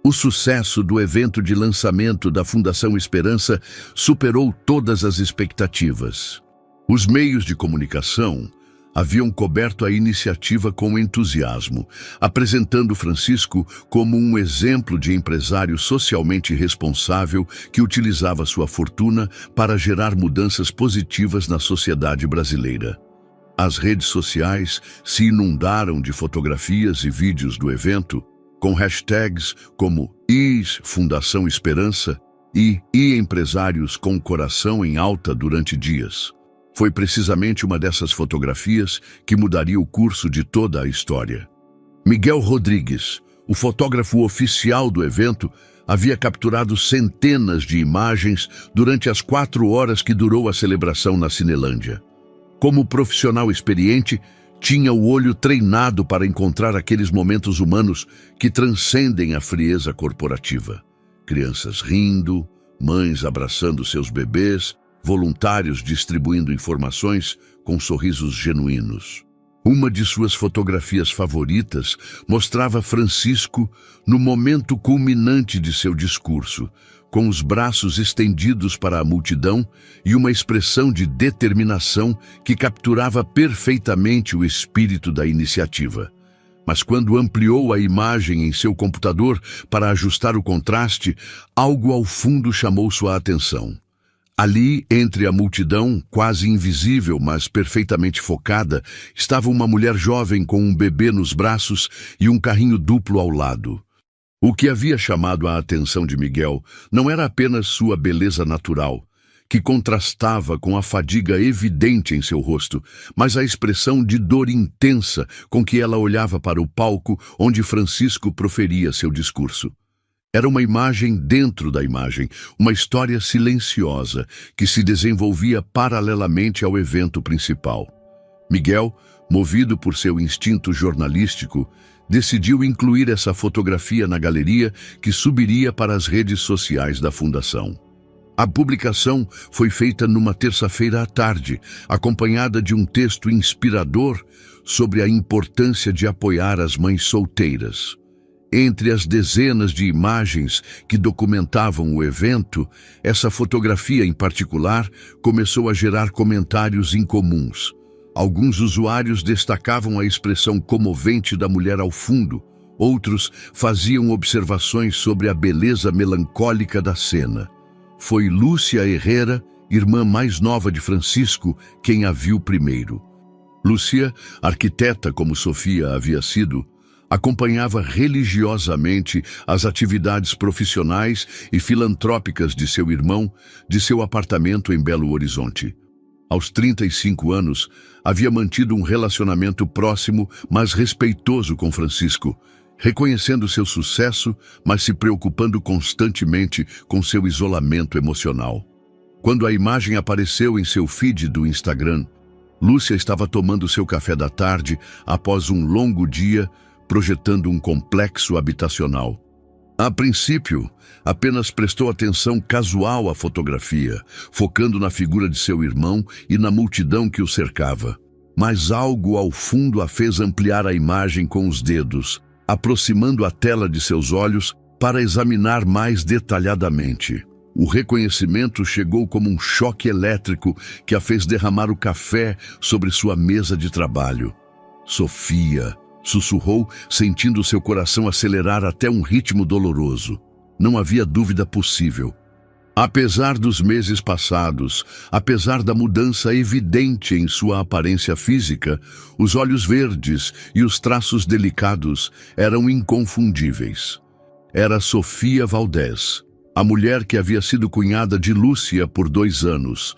O sucesso do evento de lançamento da Fundação Esperança superou todas as expectativas. Os meios de comunicação haviam coberto a iniciativa com entusiasmo, apresentando Francisco como um exemplo de empresário socialmente responsável que utilizava sua fortuna para gerar mudanças positivas na sociedade brasileira. As redes sociais se inundaram de fotografias e vídeos do evento, com hashtags como Fundação Esperança e empresários com coração em alta durante dias. Foi precisamente uma dessas fotografias que mudaria o curso de toda a história. Miguel Rodrigues, o fotógrafo oficial do evento, havia capturado centenas de imagens durante as 4 horas que durou a celebração na Cinelândia. Como profissional experiente, tinha o olho treinado para encontrar aqueles momentos humanos que transcendem a frieza corporativa. Crianças rindo, mães abraçando seus bebês, voluntários distribuindo informações com sorrisos genuínos. Uma de suas fotografias favoritas mostrava Francisco no momento culminante de seu discurso, com os braços estendidos para a multidão e uma expressão de determinação que capturava perfeitamente o espírito da iniciativa. Mas quando ampliou a imagem em seu computador para ajustar o contraste, algo ao fundo chamou sua atenção. Ali, entre a multidão, quase invisível, mas perfeitamente focada, estava uma mulher jovem com um bebê nos braços e um carrinho duplo ao lado. O que havia chamado a atenção de Miguel não era apenas sua beleza natural, que contrastava com a fadiga evidente em seu rosto, mas a expressão de dor intensa com que ela olhava para o palco onde Francisco proferia seu discurso. Era uma imagem dentro da imagem, uma história silenciosa que se desenvolvia paralelamente ao evento principal. Miguel, movido por seu instinto jornalístico, decidiu incluir essa fotografia na galeria que subiria para as redes sociais da Fundação. A publicação foi feita numa terça-feira à tarde, acompanhada de um texto inspirador sobre a importância de apoiar as mães solteiras. Entre as dezenas de imagens que documentavam o evento, essa fotografia em particular começou a gerar comentários incomuns. Alguns usuários destacavam a expressão comovente da mulher ao fundo, outros faziam observações sobre a beleza melancólica da cena. Foi Lúcia Herrera, irmã mais nova de Francisco, quem a viu primeiro. Lúcia, arquiteta como Sofia havia sido, acompanhava religiosamente as atividades profissionais e filantrópicas de seu irmão, de seu apartamento em Belo Horizonte. Aos 35 anos, havia mantido um relacionamento próximo, mas respeitoso com Francisco, reconhecendo seu sucesso, mas se preocupando constantemente com seu isolamento emocional. Quando a imagem apareceu em seu feed do Instagram, Lúcia estava tomando seu café da tarde após um longo dia, projetando um complexo habitacional. A princípio, apenas prestou atenção casual à fotografia, focando na figura de seu irmão e na multidão que o cercava. Mas algo ao fundo a fez ampliar a imagem com os dedos, aproximando a tela de seus olhos para examinar mais detalhadamente. O reconhecimento chegou como um choque elétrico que a fez derramar o café sobre sua mesa de trabalho. Sofia, sussurrou, sentindo seu coração acelerar até um ritmo doloroso. Não havia dúvida possível. Apesar dos meses passados, apesar da mudança evidente em sua aparência física, os olhos verdes e os traços delicados eram inconfundíveis. Era Sofia Valdés, a mulher que havia sido cunhada de Lúcia por 2 anos,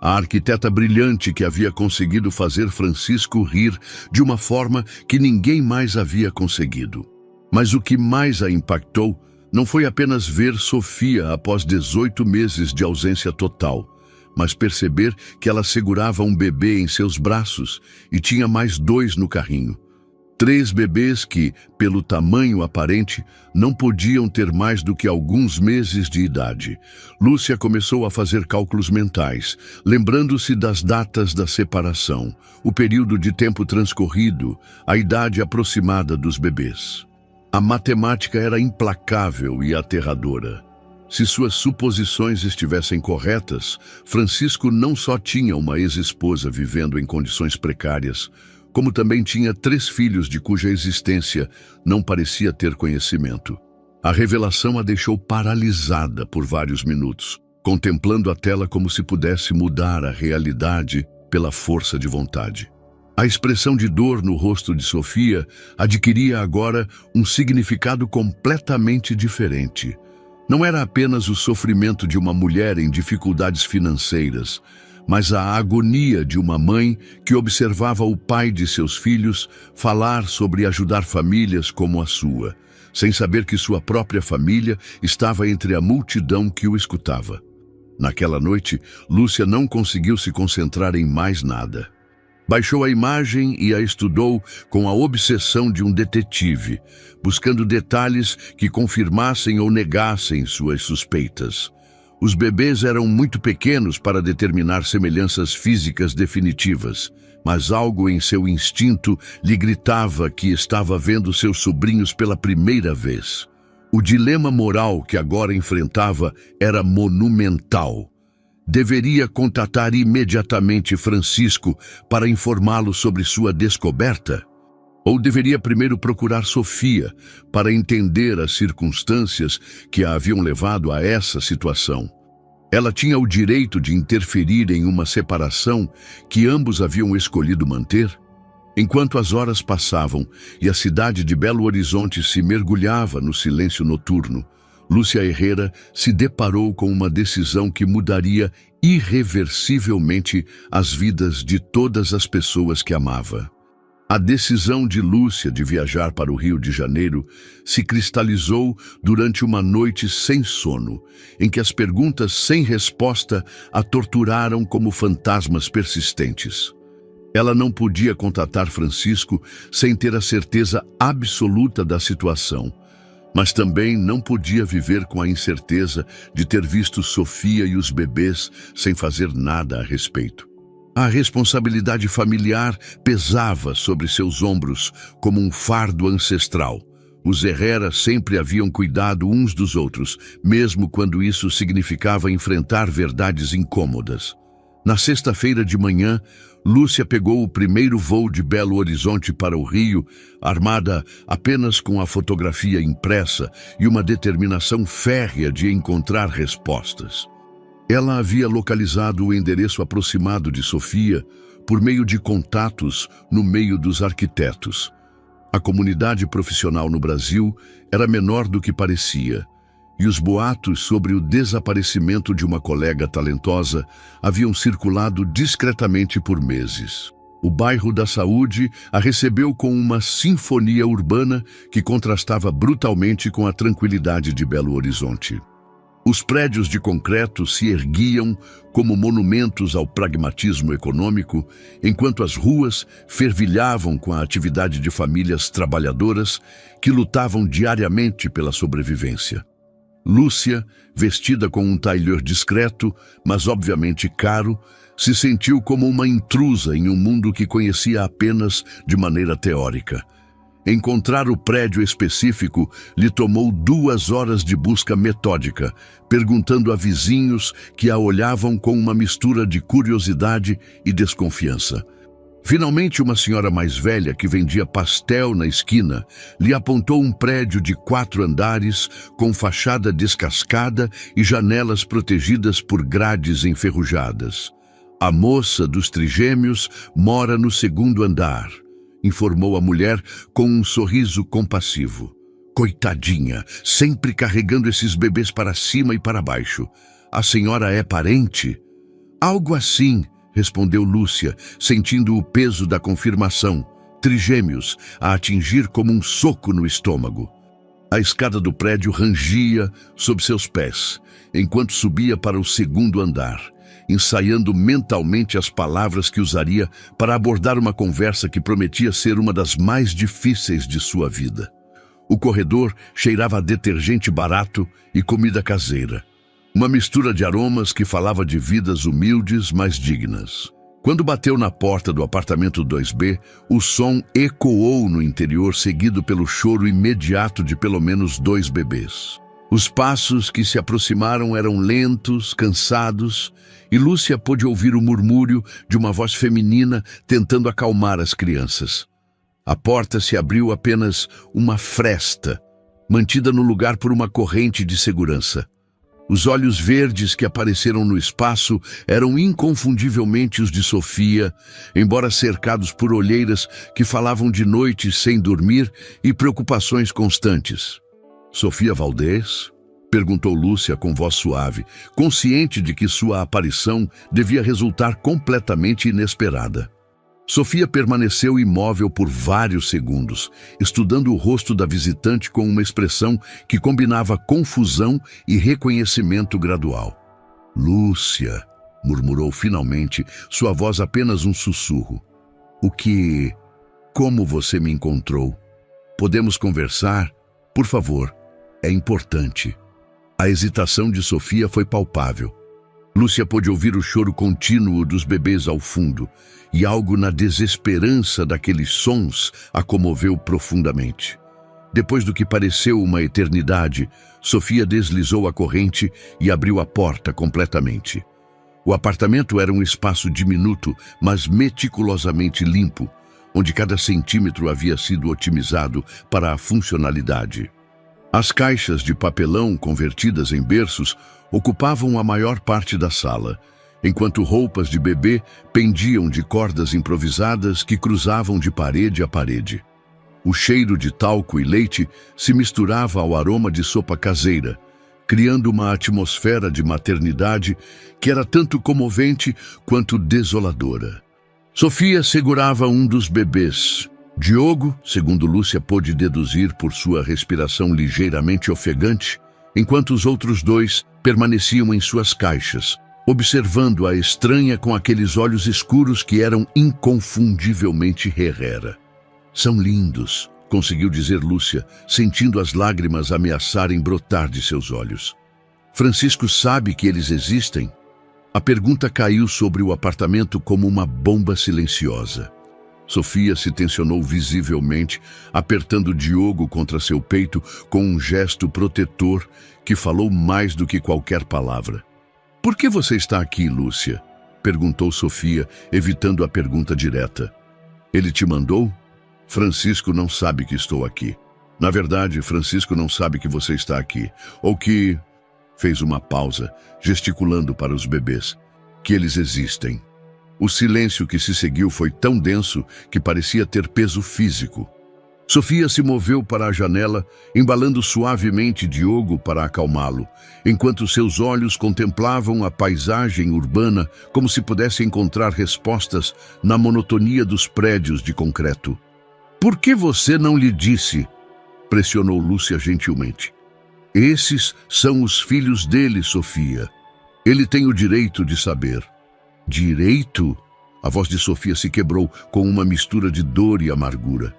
a arquiteta brilhante que havia conseguido fazer Francisco rir de uma forma que ninguém mais havia conseguido. Mas o que mais a impactou não foi apenas ver Sofia após 18 meses de ausência total, mas perceber que ela segurava um bebê em seus braços e tinha mais 2 no carrinho. 3 bebês que, pelo tamanho aparente, não podiam ter mais do que alguns meses de idade. Lúcia começou a fazer cálculos mentais, lembrando-se das datas da separação, o período de tempo transcorrido, a idade aproximada dos bebês. A matemática era implacável e aterradora. Se suas suposições estivessem corretas, Francisco não só tinha uma ex-esposa vivendo em condições precárias, como também tinha 3 filhos de cuja existência não parecia ter conhecimento. A revelação a deixou paralisada por vários minutos, contemplando a tela como se pudesse mudar a realidade pela força de vontade. A expressão de dor no rosto de Sofia adquiria agora um significado completamente diferente. Não era apenas o sofrimento de uma mulher em dificuldades financeiras, mas a agonia de uma mãe que observava o pai de seus filhos falar sobre ajudar famílias como a sua, sem saber que sua própria família estava entre a multidão que o escutava. Naquela noite, Lúcia não conseguiu se concentrar em mais nada. Baixou a imagem e a estudou com a obsessão de um detetive, buscando detalhes que confirmassem ou negassem suas suspeitas. Os bebês eram muito pequenos para determinar semelhanças físicas definitivas, mas algo em seu instinto lhe gritava que estava vendo seus sobrinhos pela primeira vez. O dilema moral que agora enfrentava era monumental. Deveria contatar imediatamente Francisco para informá-lo sobre sua descoberta? Ou deveria primeiro procurar Sofia para entender as circunstâncias que a haviam levado a essa situação? Ela tinha o direito de interferir em uma separação que ambos haviam escolhido manter? Enquanto as horas passavam e a cidade de Belo Horizonte se mergulhava no silêncio noturno, Lúcia Herrera se deparou com uma decisão que mudaria irreversivelmente as vidas de todas as pessoas que amava. A decisão de Lúcia de viajar para o Rio de Janeiro se cristalizou durante uma noite sem sono, em que as perguntas sem resposta a torturaram como fantasmas persistentes. Ela não podia contatar Francisco sem ter a certeza absoluta da situação, mas também não podia viver com a incerteza de ter visto Sofia e os bebês sem fazer nada a respeito. A responsabilidade familiar pesava sobre seus ombros como um fardo ancestral. Os Herrera sempre haviam cuidado uns dos outros, mesmo quando isso significava enfrentar verdades incômodas. Na sexta-feira de manhã, Lúcia pegou o primeiro voo de Belo Horizonte para o Rio, armada apenas com a fotografia impressa e uma determinação férrea de encontrar respostas. Ela havia localizado o endereço aproximado de Sofia por meio de contatos no meio dos arquitetos. A comunidade profissional no Brasil era menor do que parecia, e os boatos sobre o desaparecimento de uma colega talentosa haviam circulado discretamente por meses. O bairro da Saúde a recebeu com uma sinfonia urbana que contrastava brutalmente com a tranquilidade de Belo Horizonte. Os prédios de concreto se erguiam como monumentos ao pragmatismo econômico, enquanto as ruas fervilhavam com a atividade de famílias trabalhadoras que lutavam diariamente pela sobrevivência. Lúcia, vestida com um tailleur discreto, mas obviamente caro, se sentiu como uma intrusa em um mundo que conhecia apenas de maneira teórica. Encontrar o prédio específico lhe tomou 2 horas de busca metódica, perguntando a vizinhos que a olhavam com uma mistura de curiosidade e desconfiança. Finalmente, uma senhora mais velha que vendia pastel na esquina lhe apontou um prédio de 4 andares com fachada descascada e janelas protegidas por grades enferrujadas. A moça dos trigêmeos mora no 2º andar, informou a mulher com um sorriso compassivo. Coitadinha, sempre carregando esses bebês para cima e para baixo. A senhora é parente? Algo assim, respondeu Lúcia, sentindo o peso da confirmação, trigêmeos, a atingir como um soco no estômago. A escada do prédio rangia sob seus pés, enquanto subia para o 2º andar, ensaiando mentalmente as palavras que usaria para abordar uma conversa que prometia ser uma das mais difíceis de sua vida. O corredor cheirava a detergente barato e comida caseira. Uma mistura de aromas que falava de vidas humildes, mas dignas. Quando bateu na porta do apartamento 2B, o som ecoou no interior, seguido pelo choro imediato de pelo menos 2 bebês. Os passos que se aproximaram eram lentos, cansados, e Lúcia pôde ouvir o murmúrio de uma voz feminina tentando acalmar as crianças. A porta se abriu apenas uma fresta, mantida no lugar por uma corrente de segurança. Os olhos verdes que apareceram no espaço eram inconfundivelmente os de Sofia, embora cercados por olheiras que falavam de noites sem dormir e preocupações constantes. Sofia Valdez? Perguntou Lúcia com voz suave, consciente de que sua aparição devia resultar completamente inesperada. Sofia permaneceu imóvel por vários segundos, estudando o rosto da visitante com uma expressão que combinava confusão e reconhecimento gradual. Lúcia, murmurou finalmente, sua voz apenas um sussurro. Como você me encontrou? Podemos conversar? Por favor, é importante. A hesitação de Sofia foi palpável. Lúcia pôde ouvir o choro contínuo dos bebês ao fundo, e algo na desesperança daqueles sons a comoveu profundamente. Depois do que pareceu uma eternidade, Sofia deslizou a corrente e abriu a porta completamente. O apartamento era um espaço diminuto, mas meticulosamente limpo, onde cada centímetro havia sido otimizado para a funcionalidade. As caixas de papelão convertidas em berços ocupavam a maior parte da sala, enquanto roupas de bebê pendiam de cordas improvisadas que cruzavam de parede a parede. O cheiro de talco e leite se misturava ao aroma de sopa caseira, criando uma atmosfera de maternidade que era tanto comovente quanto desoladora. Sofia segurava um dos bebês. Diogo, segundo Lúcia pôde deduzir por sua respiração ligeiramente ofegante, enquanto os outros dois permaneciam em suas caixas, observando a estranha com aqueles olhos escuros que eram inconfundivelmente Herrera. São lindos, conseguiu dizer Lúcia, sentindo as lágrimas ameaçarem brotar de seus olhos. Francisco sabe que eles existem? A pergunta caiu sobre o apartamento como uma bomba silenciosa. Sofia se tensionou visivelmente, apertando Diogo contra seu peito com um gesto protetor que falou mais do que qualquer palavra. Por que você está aqui, Lúcia? Perguntou Sofia, evitando a pergunta direta. Ele te mandou? Francisco não sabe que estou aqui. Na verdade, Francisco não sabe que você está aqui. Ou que... Fez uma pausa, gesticulando para os bebês. Que eles existem. O silêncio que se seguiu foi tão denso que parecia ter peso físico. Sofia se moveu para a janela, embalando suavemente Diogo para acalmá-lo, enquanto seus olhos contemplavam a paisagem urbana como se pudesse encontrar respostas na monotonia dos prédios de concreto. Por que você não lhe disse? Pressionou Lúcia gentilmente. Esses são os filhos dele, Sofia. Ele tem o direito de saber. Direito? A voz de Sofia se quebrou com uma mistura de dor e amargura.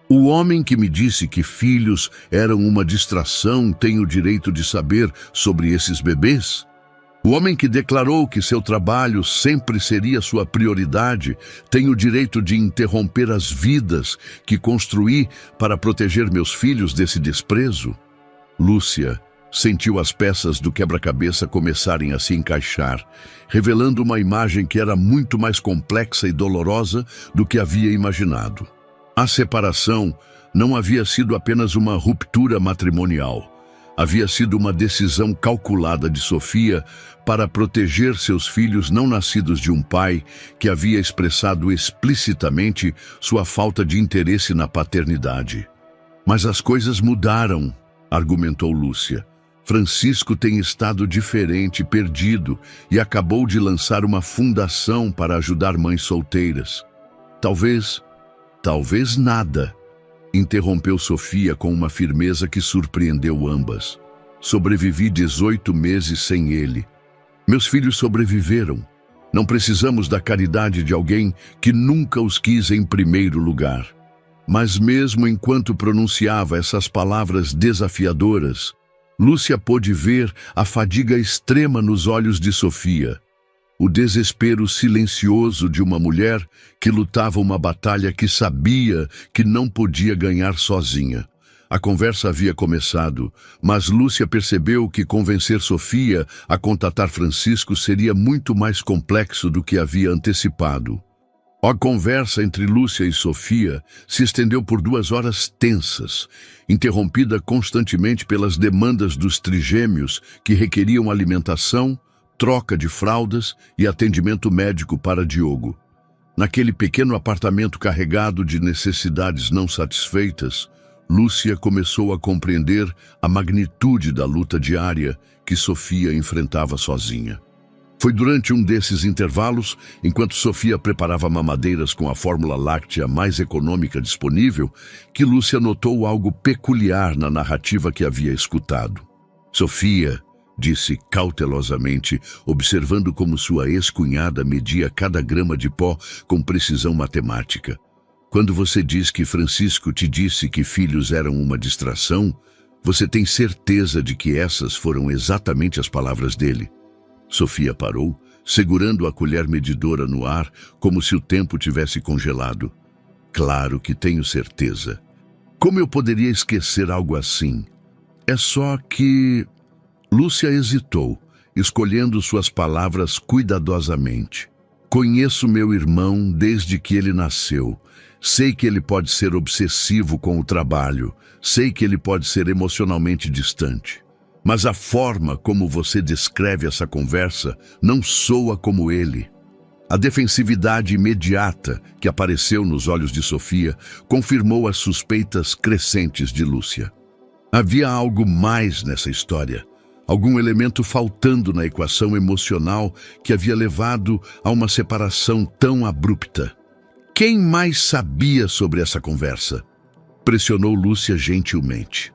O homem que me disse que filhos eram uma distração tem o direito de saber sobre esses bebês? O homem que declarou que seu trabalho sempre seria sua prioridade tem o direito de interromper as vidas que construí para proteger meus filhos desse desprezo? Lúcia sentiu as peças do quebra-cabeça começarem a se encaixar, revelando uma imagem que era muito mais complexa e dolorosa do que havia imaginado. A separação não havia sido apenas uma ruptura matrimonial. Havia sido uma decisão calculada de Sofia para proteger seus filhos não nascidos de um pai que havia expressado explicitamente sua falta de interesse na paternidade. Mas as coisas mudaram, argumentou Lúcia. Francisco tem estado diferente, perdido, e acabou de lançar uma fundação para ajudar mães solteiras. Talvez nada, interrompeu Sofia com uma firmeza que surpreendeu ambas. Sobrevivi 18 meses sem ele. Meus filhos sobreviveram. Não precisamos da caridade de alguém que nunca os quis em primeiro lugar. Mas mesmo enquanto pronunciava essas palavras desafiadoras, Lúcia pôde ver a fadiga extrema nos olhos de Sofia, o desespero silencioso de uma mulher que lutava uma batalha que sabia que não podia ganhar sozinha. A conversa havia começado, mas Lúcia percebeu que convencer Sofia a contatar Francisco seria muito mais complexo do que havia antecipado. A conversa entre Lúcia e Sofia se estendeu por 2 horas tensas, interrompida constantemente pelas demandas dos trigêmeos que requeriam alimentação, troca de fraldas e atendimento médico para Diogo. Naquele pequeno apartamento carregado de necessidades não satisfeitas, Lúcia começou a compreender a magnitude da luta diária que Sofia enfrentava sozinha. Foi durante um desses intervalos, enquanto Sofia preparava mamadeiras com a fórmula láctea mais econômica disponível, que Lúcia notou algo peculiar na narrativa que havia escutado. Sofia, disse cautelosamente, observando como sua ex-cunhada media cada grama de pó com precisão matemática. Quando você diz que Francisco te disse que filhos eram uma distração, você tem certeza de que essas foram exatamente as palavras dele? Sofia parou, segurando a colher medidora no ar, como se o tempo tivesse congelado. Claro que tenho certeza. Como eu poderia esquecer algo assim? É só que... Lúcia hesitou, escolhendo suas palavras cuidadosamente. Conheço meu irmão desde que ele nasceu. Sei que ele pode ser obsessivo com o trabalho. Sei que ele pode ser emocionalmente distante. Mas a forma como você descreve essa conversa não soa como ele. A defensividade imediata que apareceu nos olhos de Sofia confirmou as suspeitas crescentes de Lúcia. Havia algo mais nessa história. Algum elemento faltando na equação emocional que havia levado a uma separação tão abrupta. Quem mais sabia sobre essa conversa? Pressionou Lúcia gentilmente.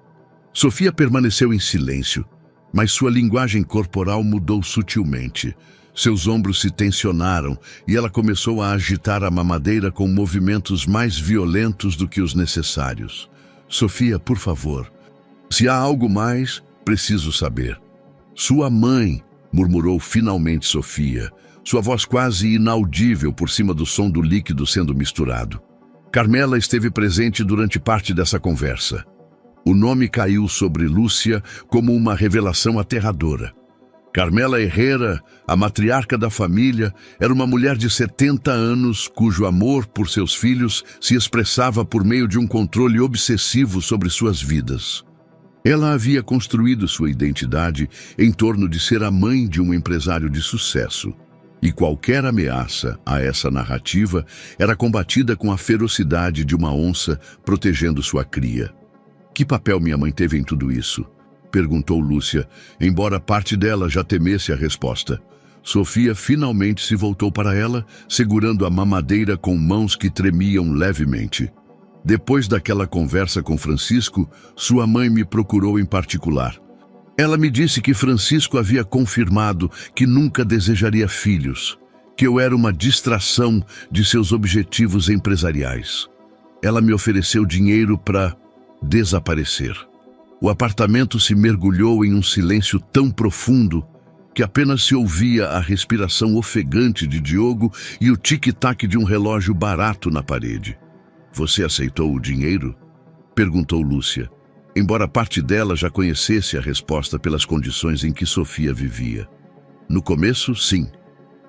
Sofia permaneceu em silêncio, mas sua linguagem corporal mudou sutilmente. Seus ombros se tensionaram e ela começou a agitar a mamadeira com movimentos mais violentos do que os necessários. Sofia, por favor, se há algo mais, preciso saber. Sua mãe, murmurou finalmente Sofia, sua voz quase inaudível por cima do som do líquido sendo misturado. Carmela esteve presente durante parte dessa conversa. O nome caiu sobre Lúcia como uma revelação aterradora. Carmela Herrera, a matriarca da família, era uma mulher de 70 anos cujo amor por seus filhos se expressava por meio de um controle obsessivo sobre suas vidas. Ela havia construído sua identidade em torno de ser a mãe de um empresário de sucesso. E qualquer ameaça a essa narrativa era combatida com a ferocidade de uma onça protegendo sua cria. Que papel minha mãe teve em tudo isso? Perguntou Lúcia, embora parte dela já temesse a resposta. Sofia finalmente se voltou para ela, segurando a mamadeira com mãos que tremiam levemente. Depois daquela conversa com Francisco, sua mãe me procurou em particular. Ela me disse que Francisco havia confirmado que nunca desejaria filhos, que eu era uma distração de seus objetivos empresariais. Ela me ofereceu dinheiro para desaparecer. O apartamento se mergulhou em um silêncio tão profundo que apenas se ouvia a respiração ofegante de Diogo e o tic-tac de um relógio barato na parede. Você aceitou o dinheiro? Perguntou Lúcia, embora parte dela já conhecesse a resposta pelas condições em que Sofia vivia. No começo, sim.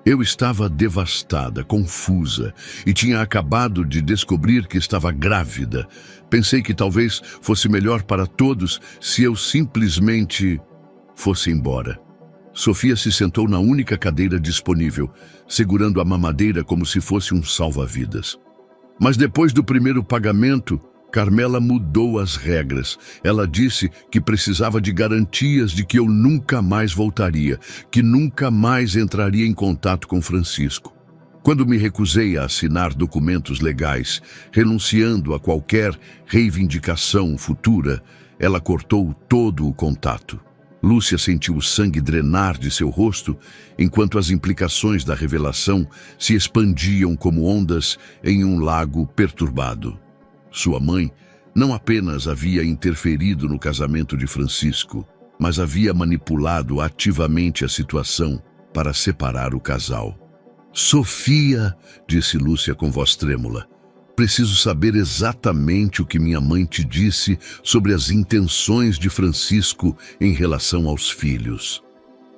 Eu estava devastada, confusa, e tinha acabado de descobrir que estava grávida. Pensei que talvez fosse melhor para todos se eu simplesmente fosse embora. Sofia se sentou na única cadeira disponível, segurando a mamadeira como se fosse um salva-vidas. Mas depois do primeiro pagamento, Carmela mudou as regras. Ela disse que precisava de garantias de que eu nunca mais voltaria, que nunca mais entraria em contato com Francisco. Quando me recusei a assinar documentos legais, renunciando a qualquer reivindicação futura, ela cortou todo o contato. Lúcia sentiu o sangue drenar de seu rosto, enquanto as implicações da revelação se expandiam como ondas em um lago perturbado. Sua mãe não apenas havia interferido no casamento de Francisco, mas havia manipulado ativamente a situação para separar o casal. Sofia, disse Lúcia com voz trêmula, preciso saber exatamente o que minha mãe te disse sobre as intenções de Francisco em relação aos filhos.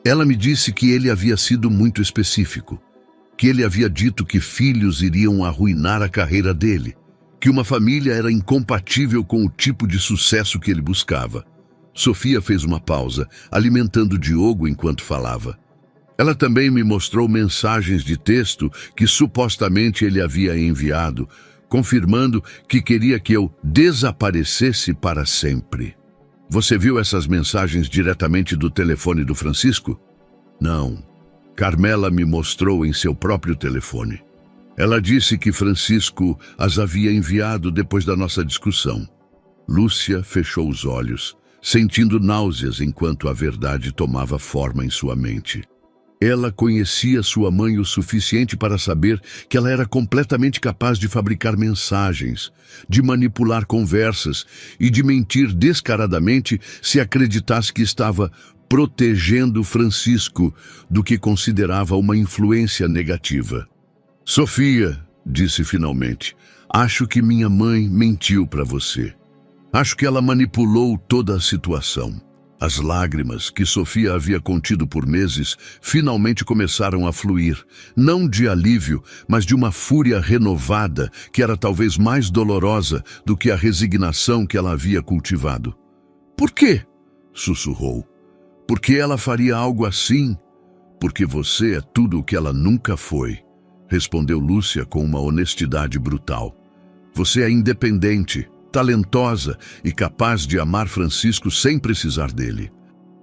Ela me disse que ele havia sido muito específico, que ele havia dito que filhos iriam arruinar a carreira dele, que uma família era incompatível com o tipo de sucesso que ele buscava. Sofia fez uma pausa, alimentando Diogo enquanto falava. Ela também me mostrou mensagens de texto que supostamente ele havia enviado, confirmando que queria que eu desaparecesse para sempre. Você viu essas mensagens diretamente do telefone do Francisco? Não. Carmela me mostrou em seu próprio telefone. Ela disse que Francisco as havia enviado depois da nossa discussão. Lúcia fechou os olhos, sentindo náuseas enquanto a verdade tomava forma em sua mente. Ela conhecia sua mãe o suficiente para saber que ela era completamente capaz de fabricar mensagens, de manipular conversas e de mentir descaradamente se acreditasse que estava protegendo Francisco do que considerava uma influência negativa. Sofia, disse finalmente, acho que minha mãe mentiu para você. Acho que ela manipulou toda a situação. As lágrimas que Sofia havia contido por meses finalmente começaram a fluir, não de alívio, mas de uma fúria renovada que era talvez mais dolorosa do que a resignação que ela havia cultivado. Por quê? Sussurrou. Porque ela faria algo assim? Porque você é tudo o que ela nunca foi, respondeu Lúcia com uma honestidade brutal. Você é independente, talentosa e capaz de amar Francisco sem precisar dele.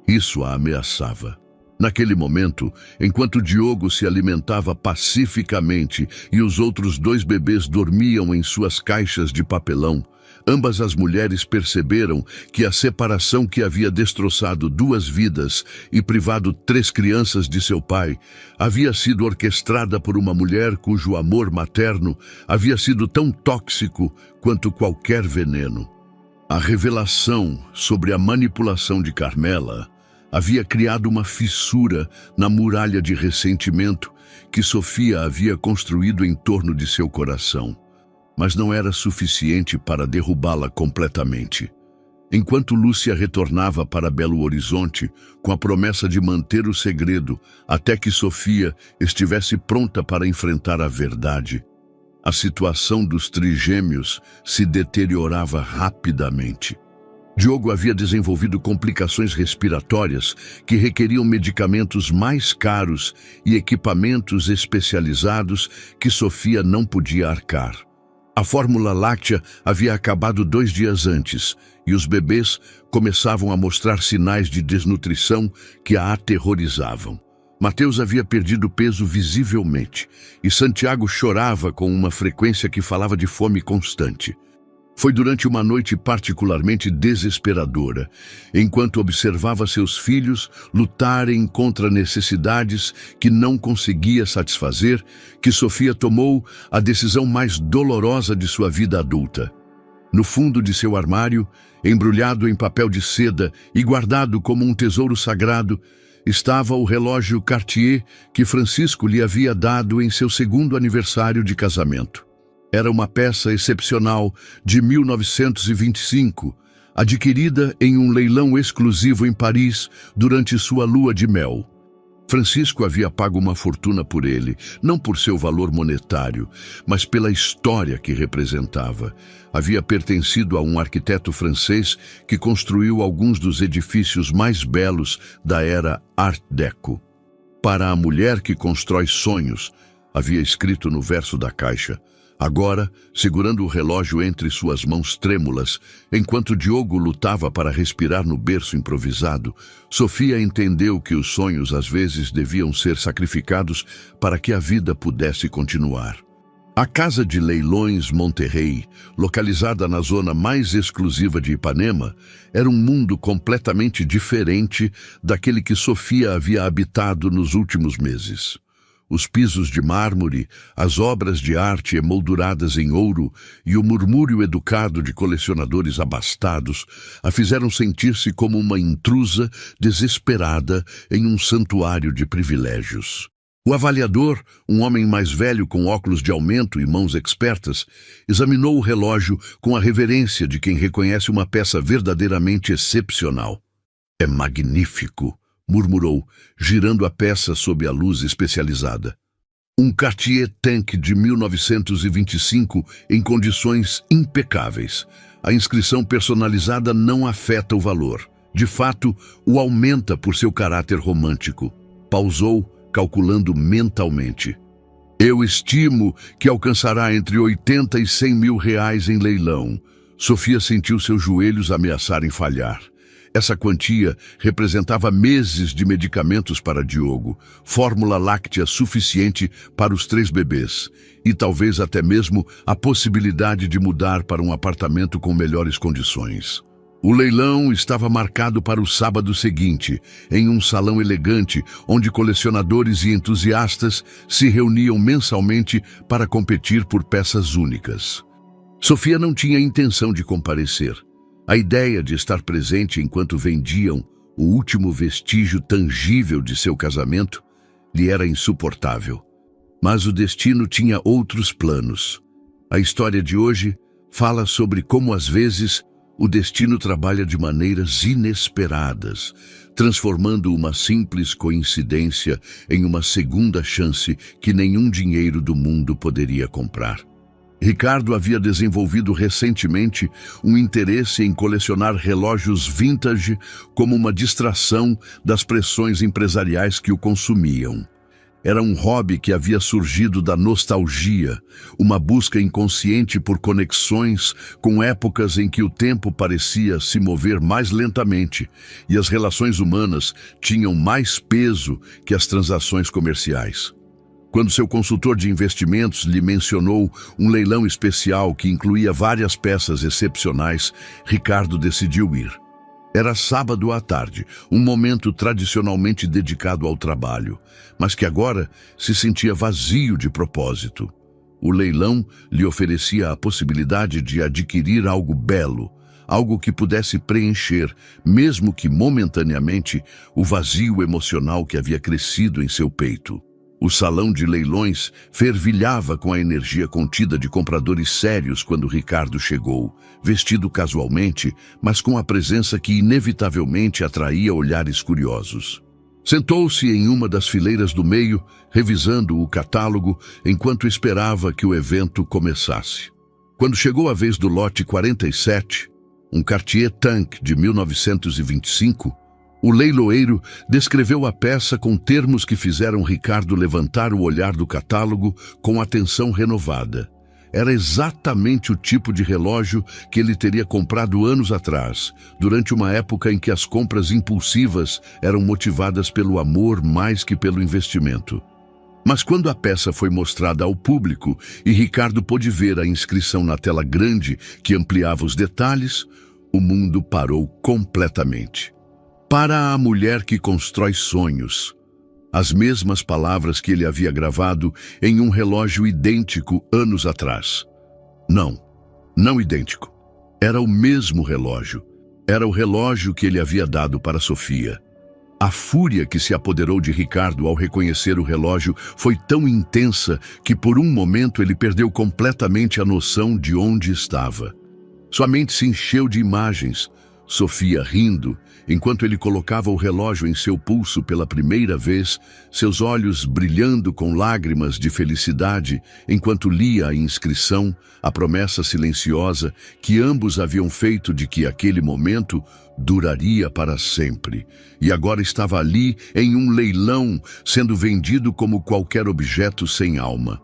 Isso a ameaçava. Naquele momento, enquanto Diogo se alimentava pacificamente e os outros 2 bebês dormiam em suas caixas de papelão, ambas as mulheres perceberam que a separação que havia destroçado 2 vidas e privado 3 crianças de seu pai havia sido orquestrada por uma mulher cujo amor materno havia sido tão tóxico quanto qualquer veneno. A revelação sobre a manipulação de Carmela havia criado uma fissura na muralha de ressentimento que Sofia havia construído em torno de seu coração. Mas não era suficiente para derrubá-la completamente. Enquanto Lúcia retornava para Belo Horizonte, com a promessa de manter o segredo até que Sofia estivesse pronta para enfrentar a verdade, a situação dos trigêmeos se deteriorava rapidamente. Diogo havia desenvolvido complicações respiratórias que requeriam medicamentos mais caros e equipamentos especializados que Sofia não podia arcar. A fórmula láctea havia acabado 2 dias antes e os bebês começavam a mostrar sinais de desnutrição que a aterrorizavam. Mateus havia perdido peso visivelmente e Santiago chorava com uma frequência que falava de fome constante. Foi durante uma noite particularmente desesperadora, enquanto observava seus filhos lutarem contra necessidades que não conseguia satisfazer, que Sofia tomou a decisão mais dolorosa de sua vida adulta. No fundo de seu armário, embrulhado em papel de seda e guardado como um tesouro sagrado, estava o relógio Cartier que Francisco lhe havia dado em seu 2º aniversário de casamento. Era uma peça excepcional de 1925, adquirida em um leilão exclusivo em Paris durante sua lua de mel. Francisco havia pago uma fortuna por ele, não por seu valor monetário, mas pela história que representava. Havia pertencido a um arquiteto francês que construiu alguns dos edifícios mais belos da era Art Deco. Para a mulher que constrói sonhos, havia escrito no verso da caixa. Agora, segurando o relógio entre suas mãos trêmulas, enquanto Diogo lutava para respirar no berço improvisado, Sofia entendeu que os sonhos às vezes deviam ser sacrificados para que a vida pudesse continuar. A Casa de Leilões Monterrey, localizada na zona mais exclusiva de Ipanema, era um mundo completamente diferente daquele que Sofia havia habitado nos últimos meses. Os pisos de mármore, as obras de arte emolduradas em ouro e o murmúrio educado de colecionadores abastados a fizeram sentir-se como uma intrusa desesperada em um santuário de privilégios. O avaliador, um homem mais velho com óculos de aumento e mãos expertas, examinou o relógio com a reverência de quem reconhece uma peça verdadeiramente excepcional. "É magnífico", murmurou, girando a peça sob a luz especializada. Um Cartier Tank de 1925 em condições impecáveis. A inscrição personalizada não afeta o valor. De fato, o aumenta por seu caráter romântico. Pausou, calculando mentalmente. Eu estimo que alcançará entre 80 e 100 mil reais em leilão. Sofia sentiu seus joelhos ameaçarem falhar. Essa quantia representava meses de medicamentos para Diogo, fórmula láctea suficiente para os 3 bebês e talvez até mesmo a possibilidade de mudar para um apartamento com melhores condições. O leilão estava marcado para o sábado seguinte, em um salão elegante onde colecionadores e entusiastas se reuniam mensalmente para competir por peças únicas. Sofia não tinha intenção de comparecer. A ideia de estar presente enquanto vendiam o último vestígio tangível de seu casamento lhe era insuportável. Mas o destino tinha outros planos. A história de hoje fala sobre como, às vezes, o destino trabalha de maneiras inesperadas, transformando uma simples coincidência em uma segunda chance que nenhum dinheiro do mundo poderia comprar. Ricardo havia desenvolvido recentemente um interesse em colecionar relógios vintage como uma distração das pressões empresariais que o consumiam. Era um hobby que havia surgido da nostalgia, uma busca inconsciente por conexões com épocas em que o tempo parecia se mover mais lentamente e as relações humanas tinham mais peso que as transações comerciais. Quando seu consultor de investimentos lhe mencionou um leilão especial que incluía várias peças excepcionais, Ricardo decidiu ir. Era sábado à tarde, um momento tradicionalmente dedicado ao trabalho, mas que agora se sentia vazio de propósito. O leilão lhe oferecia a possibilidade de adquirir algo belo, algo que pudesse preencher, mesmo que momentaneamente, o vazio emocional que havia crescido em seu peito. O salão de leilões fervilhava com a energia contida de compradores sérios quando Ricardo chegou, vestido casualmente, mas com a presença que inevitavelmente atraía olhares curiosos. Sentou-se em uma das fileiras do meio, revisando o catálogo, enquanto esperava que o evento começasse. Quando chegou a vez do lote 47, um Cartier Tank de 1925, o leiloeiro descreveu a peça com termos que fizeram Ricardo levantar o olhar do catálogo com atenção renovada. Era exatamente o tipo de relógio que ele teria comprado anos atrás, durante uma época em que as compras impulsivas eram motivadas pelo amor mais que pelo investimento. Mas quando a peça foi mostrada ao público e Ricardo pôde ver a inscrição na tela grande que ampliava os detalhes, o mundo parou completamente. Para a mulher que constrói sonhos. As mesmas palavras que ele havia gravado em um relógio idêntico anos atrás. Não idêntico. Era o mesmo relógio. Era o relógio que ele havia dado para Sofia. A fúria que se apoderou de Ricardo ao reconhecer o relógio foi tão intensa que por um momento ele perdeu completamente a noção de onde estava. Sua mente se encheu de imagens. Sofia rindo, enquanto ele colocava o relógio em seu pulso pela primeira vez, seus olhos brilhando com lágrimas de felicidade, enquanto lia a inscrição, a promessa silenciosa que ambos haviam feito de que aquele momento duraria para sempre. E agora estava ali em um leilão, sendo vendido como qualquer objeto sem alma.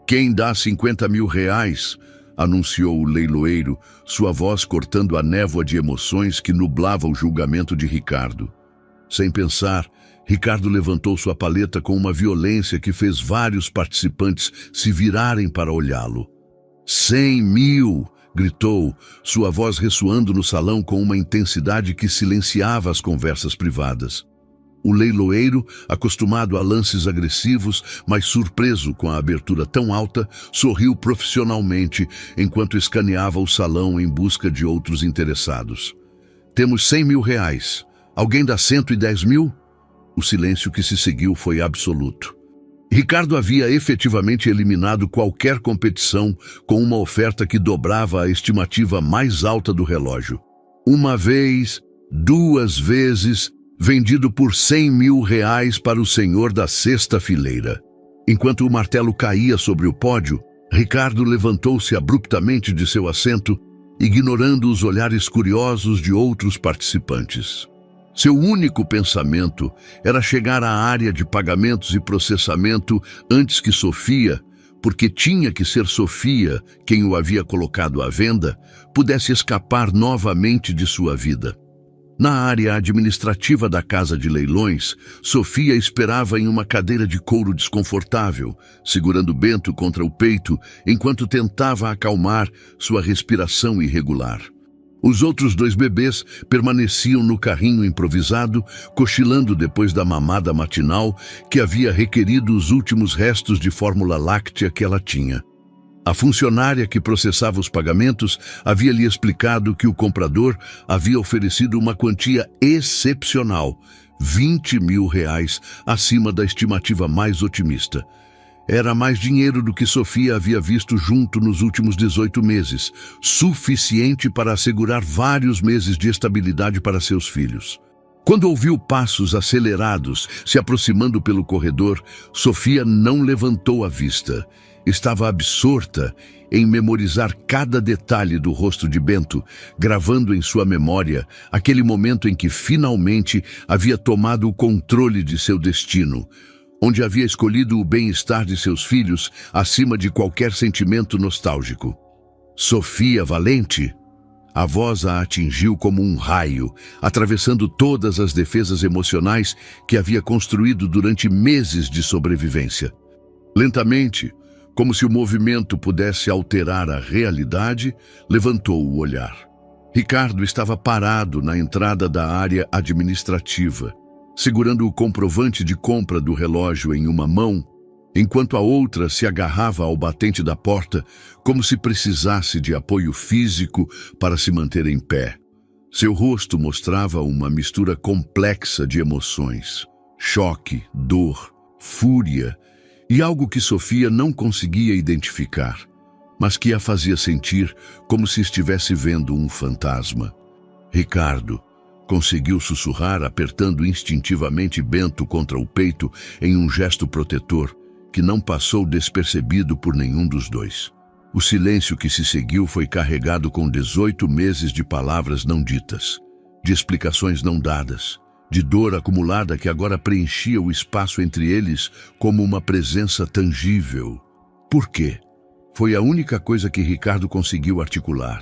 Quem dá 50 mil reais? Anunciou o leiloeiro, sua voz cortando a névoa de emoções que nublava o julgamento de Ricardo. Sem pensar, Ricardo levantou sua paleta com uma violência que fez vários participantes se virarem para olhá-lo. 100 mil! Gritou, sua voz ressoando no salão com uma intensidade que silenciava as conversas privadas. O leiloeiro, acostumado a lances agressivos, mas surpreso com a abertura tão alta, sorriu profissionalmente enquanto escaneava o salão em busca de outros interessados. Temos 100 mil reais. Alguém dá 110 mil? O silêncio que se seguiu foi absoluto. Ricardo havia efetivamente eliminado qualquer competição com uma oferta que dobrava a estimativa mais alta do relógio. Uma vez, 2 vezes, vendido por 100 mil reais para o senhor da sexta fileira. Enquanto o martelo caía sobre o pódio, Ricardo levantou-se abruptamente de seu assento, ignorando os olhares curiosos de outros participantes. Seu único pensamento era chegar à área de pagamentos e processamento antes que Sofia, porque tinha que ser Sofia quem o havia colocado à venda, pudesse escapar novamente de sua vida. Na área administrativa da casa de leilões, Sofia esperava em uma cadeira de couro desconfortável, segurando Bento contra o peito enquanto tentava acalmar sua respiração irregular. Os outros 2 bebês permaneciam no carrinho improvisado, cochilando depois da mamada matinal que havia requerido os últimos restos de fórmula láctea que ela tinha. A funcionária que processava os pagamentos havia lhe explicado que o comprador havia oferecido uma quantia excepcional, R$ 20.000, acima da estimativa mais otimista. Era mais dinheiro do que Sofia havia visto junto nos últimos 18 meses, suficiente para assegurar vários meses de estabilidade para seus filhos. Quando ouviu passos acelerados se aproximando pelo corredor, Sofia não levantou a vista. Estava absorta em memorizar cada detalhe do rosto de Bento, gravando em sua memória aquele momento em que finalmente havia tomado o controle de seu destino, onde havia escolhido o bem-estar de seus filhos acima de qualquer sentimento nostálgico. Sofia Valente? A voz a atingiu como um raio, atravessando todas as defesas emocionais que havia construído durante meses de sobrevivência. Lentamente, como se o movimento pudesse alterar a realidade, levantou o olhar. Ricardo estava parado na entrada da área administrativa, segurando o comprovante de compra do relógio em uma mão, enquanto a outra se agarrava ao batente da porta, como se precisasse de apoio físico para se manter em pé. Seu rosto mostrava uma mistura complexa de emoções: choque, dor, fúria e algo que Sofia não conseguia identificar, mas que a fazia sentir como se estivesse vendo um fantasma. Ricardo conseguiu sussurrar, apertando instintivamente Bento contra o peito em um gesto protetor que não passou despercebido por nenhum dos dois. O silêncio que se seguiu foi carregado com 18 meses de palavras não ditas, de explicações não dadas, de dor acumulada que agora preenchia o espaço entre eles como uma presença tangível. Por quê? Foi a única coisa que Ricardo conseguiu articular,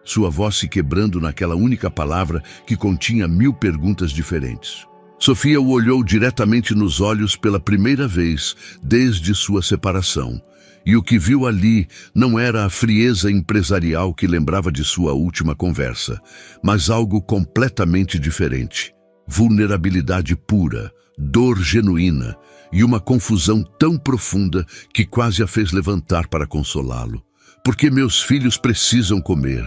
sua voz se quebrando naquela única palavra que continha 1000 perguntas diferentes. Sofia o olhou diretamente nos olhos pela primeira vez desde sua separação, e o que viu ali não era a frieza empresarial que lembrava de sua última conversa, mas algo completamente diferente. Vulnerabilidade pura, dor genuína e uma confusão tão profunda que quase a fez levantar para consolá-lo. "Porque meus filhos precisam comer",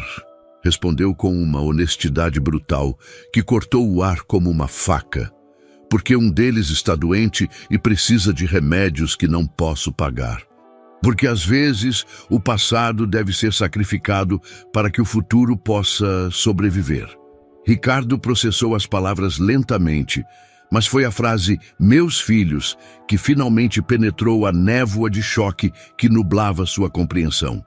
respondeu com uma honestidade brutal que cortou o ar como uma faca. "Porque um deles está doente e precisa de remédios que não posso pagar. Porque às vezes o passado deve ser sacrificado para que o futuro possa sobreviver." Ricardo processou as palavras lentamente, mas foi a frase "meus filhos" que finalmente penetrou a névoa de choque que nublava sua compreensão.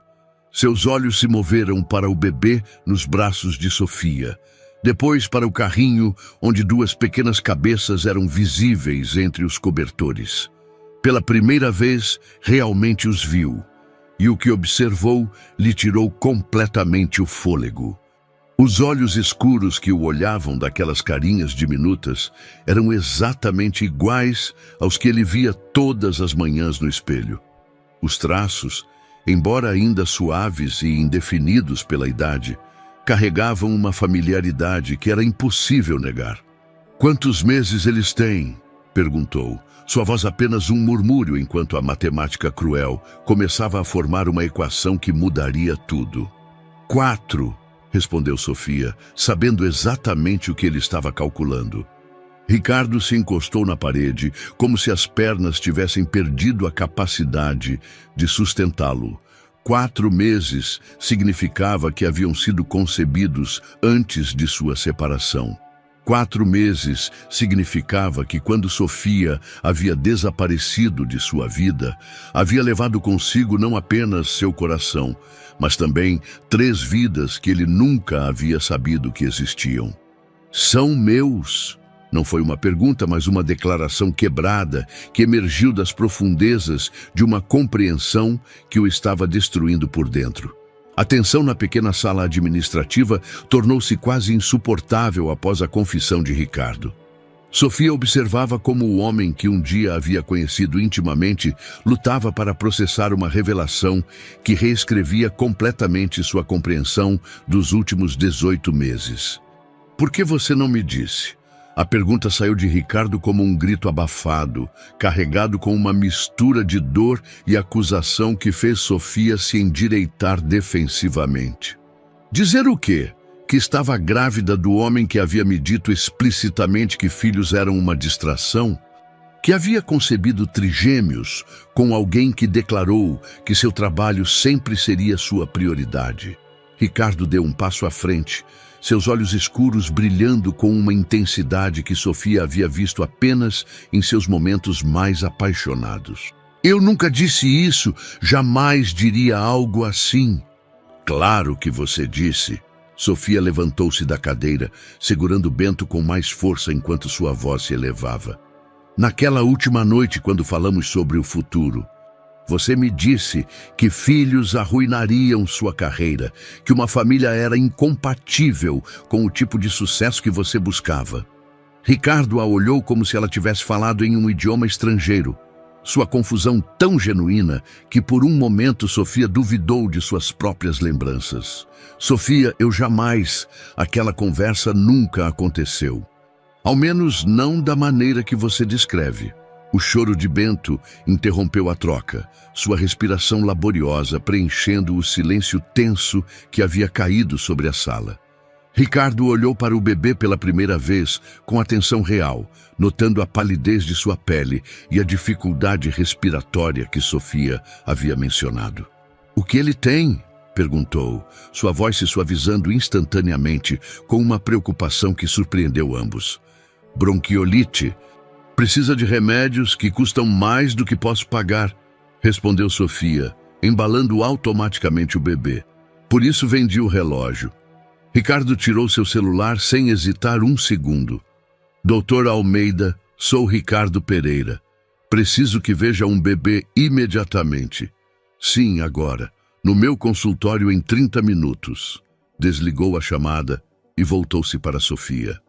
Seus olhos se moveram para o bebê nos braços de Sofia, depois para o carrinho onde 2 pequenas cabeças eram visíveis entre os cobertores. Pela primeira vez, realmente os viu, e o que observou lhe tirou completamente o fôlego. Os olhos escuros que o olhavam daquelas carinhas diminutas eram exatamente iguais aos que ele via todas as manhãs no espelho. Os traços, embora ainda suaves e indefinidos pela idade, carregavam uma familiaridade que era impossível negar. "Quantos meses eles têm?" perguntou, sua voz apenas um murmúrio enquanto a matemática cruel começava a formar uma equação que mudaria tudo. 4, respondeu Sofia, sabendo exatamente o que ele estava calculando. Ricardo se encostou na parede, como se as pernas tivessem perdido a capacidade de sustentá-lo. 4 meses significava que haviam sido concebidos antes de sua separação. 4 meses significava que quando Sofia havia desaparecido de sua vida, havia levado consigo não apenas seu coração, mas também 3 vidas que ele nunca havia sabido que existiam. São meus. Não foi uma pergunta, mas uma declaração quebrada que emergiu das profundezas de uma compreensão que o estava destruindo por dentro. A tensão na pequena sala administrativa tornou-se quase insuportável após a confissão de Ricardo. Sofia observava como o homem que um dia havia conhecido intimamente lutava para processar uma revelação que reescrevia completamente sua compreensão dos últimos 18 meses. Por que você não me disse? A pergunta saiu de Ricardo como um grito abafado, carregado com uma mistura de dor e acusação que fez Sofia se endireitar defensivamente. Dizer o quê? Que estava grávida do homem que havia me dito explicitamente que filhos eram uma distração? Que havia concebido trigêmeos com alguém que declarou que seu trabalho sempre seria sua prioridade? Ricardo deu um passo à frente, seus olhos escuros brilhando com uma intensidade que Sofia havia visto apenas em seus momentos mais apaixonados. Eu nunca disse isso, jamais diria algo assim. Claro que você disse. Sofia levantou-se da cadeira, segurando Bento com mais força enquanto sua voz se elevava. Naquela última noite, quando falamos sobre o futuro, você me disse que filhos arruinariam sua carreira, que uma família era incompatível com o tipo de sucesso que você buscava. Ricardo a olhou como se ela tivesse falado em um idioma estrangeiro. Sua confusão tão genuína que por um momento Sofia duvidou de suas próprias lembranças. Sofia, eu jamais. Aquela conversa nunca aconteceu. Ao menos não da maneira que você descreve. O choro de Bento interrompeu a troca, sua respiração laboriosa preenchendo o silêncio tenso que havia caído sobre a sala. Ricardo olhou para o bebê pela primeira vez com atenção real, notando a palidez de sua pele e a dificuldade respiratória que Sofia havia mencionado. "O que ele tem?" perguntou, sua voz se suavizando instantaneamente com uma preocupação que surpreendeu ambos. "Bronquiolite. Precisa de remédios que custam mais do que posso pagar", respondeu Sofia, embalando automaticamente o bebê. "Por isso vendi o relógio." Ricardo tirou seu celular sem hesitar um segundo. "Doutor Almeida, sou Ricardo Pereira. Preciso que veja um bebê imediatamente." "Sim, agora. No meu consultório em 30 minutos." Desligou a chamada e voltou-se para Sofia.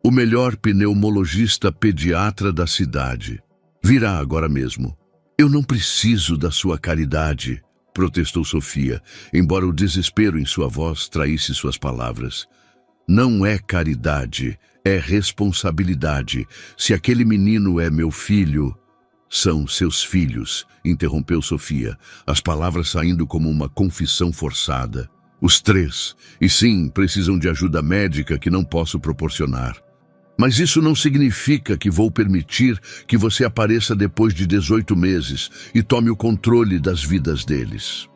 "O melhor pneumologista pediatra da cidade. Virá agora mesmo." "Eu não preciso da sua caridade", protestou Sofia, embora o desespero em sua voz traísse suas palavras. "Não é caridade, é responsabilidade. Se aquele menino é meu filho..." "São seus filhos", interrompeu Sofia, as palavras saindo como uma confissão forçada. "Os 3, e sim, precisam de ajuda médica que não posso proporcionar. Mas isso não significa que vou permitir que você apareça depois de 18 meses e tome o controle das vidas deles."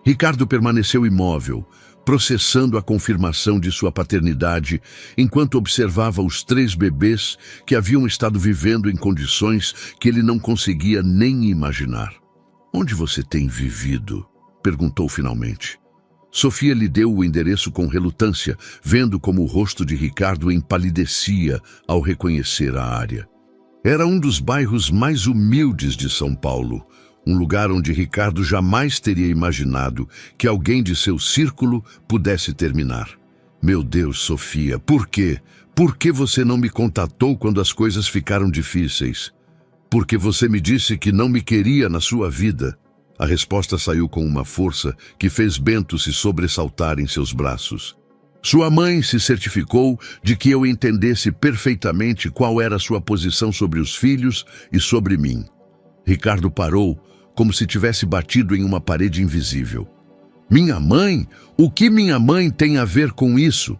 Ricardo permaneceu imóvel, processando a confirmação de sua paternidade, enquanto observava os 3 bebês que haviam estado vivendo em condições que ele não conseguia nem imaginar. "Onde você tem vivido?" perguntou finalmente. Sofia lhe deu o endereço com relutância, vendo como o rosto de Ricardo empalidecia ao reconhecer a área. Era um dos bairros mais humildes de São Paulo, um lugar onde Ricardo jamais teria imaginado que alguém de seu círculo pudesse terminar. "Meu Deus, Sofia, por quê? Por que você não me contatou quando as coisas ficaram difíceis?" "Porque você me disse que não me queria na sua vida." A resposta saiu com uma força que fez Bento se sobressaltar em seus braços. "Sua mãe se certificou de que eu entendesse perfeitamente qual era sua posição sobre os filhos e sobre mim." Ricardo parou, como se tivesse batido em uma parede invisível. "Minha mãe? O que minha mãe tem a ver com isso?"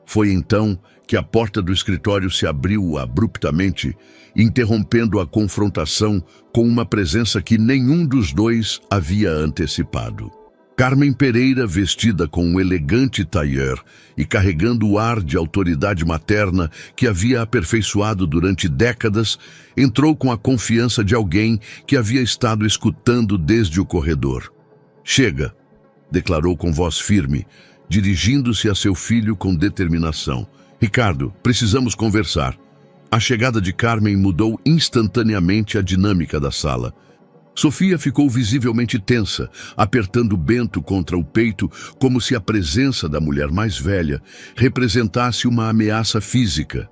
Foi então que a porta do escritório se abriu abruptamente, interrompendo a confrontação com uma presença que nenhum dos dois havia antecipado. Carmen Pereira, vestida com um elegante tailleur e carregando o ar de autoridade materna que havia aperfeiçoado durante décadas, entrou com a confiança de alguém que havia estado escutando desde o corredor. "Chega", declarou com voz firme, dirigindo-se a seu filho com determinação. Ricardo, precisamos conversar. A chegada de Carmen mudou instantaneamente a dinâmica da sala. Sofia ficou visivelmente tensa, apertando Bento contra o peito, como se a presença da mulher mais velha representasse uma ameaça física.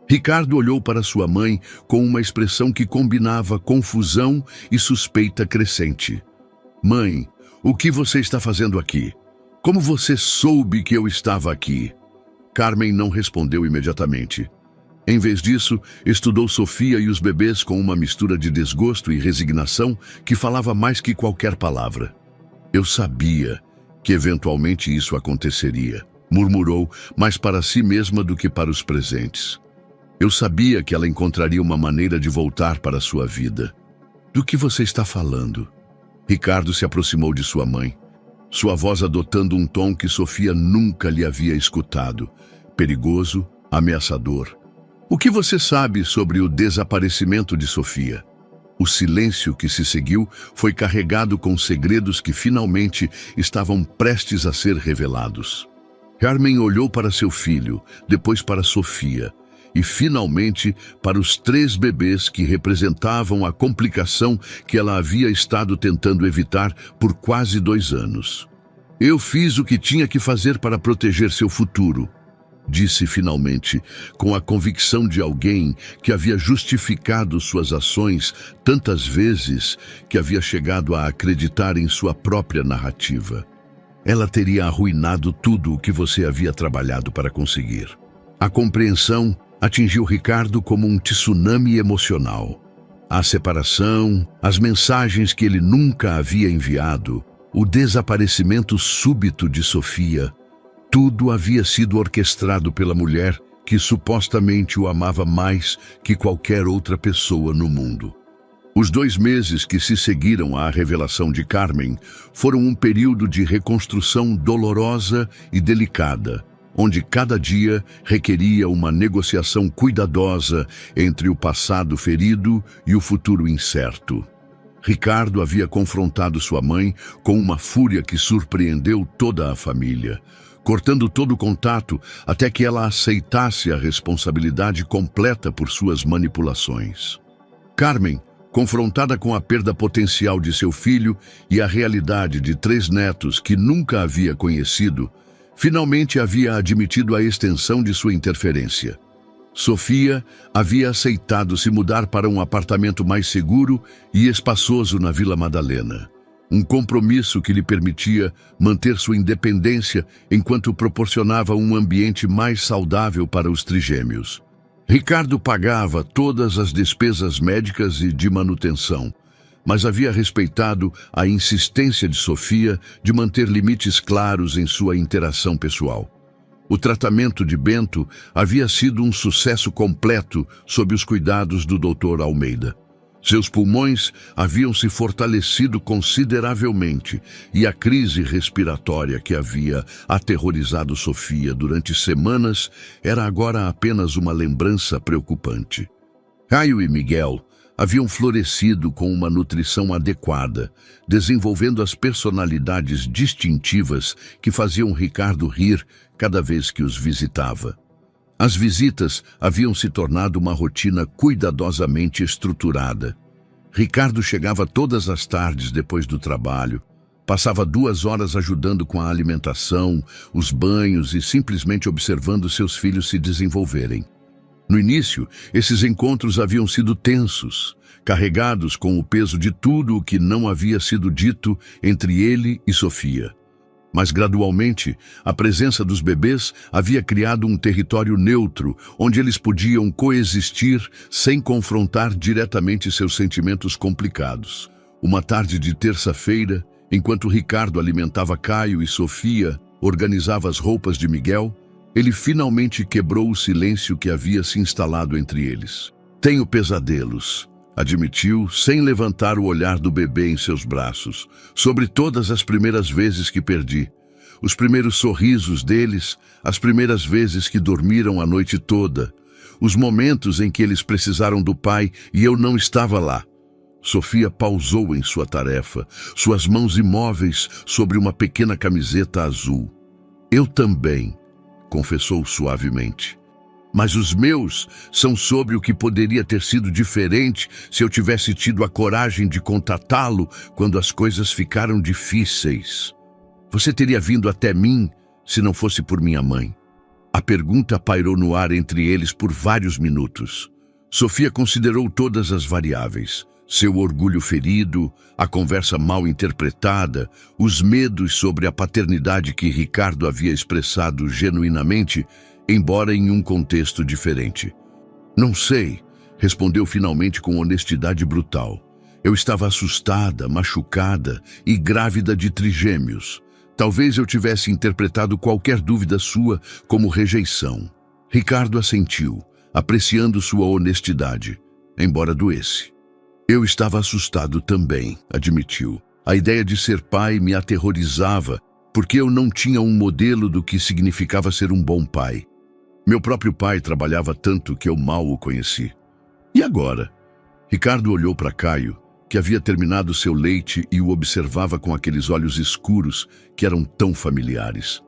Ricardo olhou para sua mãe com uma expressão que combinava confusão e suspeita crescente. Mãe, o que você está fazendo aqui? Como você soube que eu estava aqui? Carmen não respondeu imediatamente. Em vez disso, estudou Sofia e os bebês com uma mistura de desgosto e resignação que falava mais que qualquer palavra. Eu sabia que eventualmente isso aconteceria, murmurou, mais para si mesma do que para os presentes. Eu sabia que ela encontraria uma maneira de voltar para a sua vida. Do que você está falando? Ricardo se aproximou de sua mãe, sua voz adotando um tom que Sofia nunca lhe havia escutado, perigoso, ameaçador. O que você sabe sobre o desaparecimento de Sofia? O silêncio que se seguiu foi carregado com segredos que finalmente estavam prestes a ser revelados. Carmen olhou para seu filho, depois para Sofia, e finalmente para os 3 bebês que representavam a complicação que ela havia estado tentando evitar por quase 2 anos. Eu fiz o que tinha que fazer para proteger seu futuro, disse finalmente, com a convicção de alguém que havia justificado suas ações tantas vezes que havia chegado a acreditar em sua própria narrativa. Ela teria arruinado tudo o que você havia trabalhado para conseguir. A compreensão atingiu Ricardo como um tsunami emocional. A separação, as mensagens que ele nunca havia enviado, o desaparecimento súbito de Sofia, tudo havia sido orquestrado pela mulher que supostamente o amava mais que qualquer outra pessoa no mundo. Os 2 meses que se seguiram à revelação de Carmen foram um período de reconstrução dolorosa e delicada, onde cada dia requeria uma negociação cuidadosa entre o passado ferido e o futuro incerto. Ricardo havia confrontado sua mãe com uma fúria que surpreendeu toda a família, cortando todo o contato até que ela aceitasse a responsabilidade completa por suas manipulações. Carmen, confrontada com a perda potencial de seu filho e a realidade de 3 netos que nunca havia conhecido, finalmente havia admitido a extensão de sua interferência. Sofia havia aceitado se mudar para um apartamento mais seguro e espaçoso na Vila Madalena. Um compromisso que lhe permitia manter sua independência enquanto proporcionava um ambiente mais saudável para os trigêmeos. Ricardo pagava todas as despesas médicas e de manutenção, mas havia respeitado a insistência de Sofia de manter limites claros em sua interação pessoal. O tratamento de Bento havia sido um sucesso completo sob os cuidados do Dr. Almeida. Seus pulmões haviam se fortalecido consideravelmente e a crise respiratória que havia aterrorizado Sofia durante semanas era agora apenas uma lembrança preocupante. Caio e Miguel haviam florescido com uma nutrição adequada, desenvolvendo as personalidades distintivas que faziam Ricardo rir cada vez que os visitava. As visitas haviam se tornado uma rotina cuidadosamente estruturada. Ricardo chegava todas as tardes depois do trabalho, passava 2 horas ajudando com a alimentação, os banhos e simplesmente observando seus filhos se desenvolverem. No início, esses encontros haviam sido tensos, carregados com o peso de tudo o que não havia sido dito entre ele e Sofia. Mas gradualmente, a presença dos bebês havia criado um território neutro, onde eles podiam coexistir sem confrontar diretamente seus sentimentos complicados. Uma tarde de terça-feira, enquanto Ricardo alimentava Caio e Sofia organizava as roupas de Miguel, ele finalmente quebrou o silêncio que havia se instalado entre eles. "Tenho pesadelos", admitiu, sem levantar o olhar do bebê em seus braços, sobre todas as primeiras vezes que perdi. Os primeiros sorrisos deles, as primeiras vezes que dormiram a noite toda, os momentos em que eles precisaram do pai e eu não estava lá. Sofia pausou em sua tarefa, suas mãos imóveis sobre uma pequena camiseta azul. "Eu também", confessou suavemente. Mas os meus são sobre o que poderia ter sido diferente se eu tivesse tido a coragem de contatá-lo quando as coisas ficaram difíceis. Você teria vindo até mim se não fosse por minha mãe? A pergunta pairou no ar entre eles por vários minutos. Sofia considerou todas as variáveis. Seu orgulho ferido, a conversa mal interpretada, os medos sobre a paternidade que Ricardo havia expressado genuinamente, embora em um contexto diferente. Não sei, respondeu finalmente com honestidade brutal. Eu estava assustada, machucada e grávida de trigêmeos. Talvez eu tivesse interpretado qualquer dúvida sua como rejeição. Ricardo assentiu, apreciando sua honestidade, embora doesse. Eu estava assustado também, admitiu. A ideia de ser pai me aterrorizava, porque eu não tinha um modelo do que significava ser um bom pai. Meu próprio pai trabalhava tanto que eu mal o conheci. E agora? Ricardo olhou para Caio, que havia terminado seu leite e o observava com aqueles olhos escuros que eram tão familiares.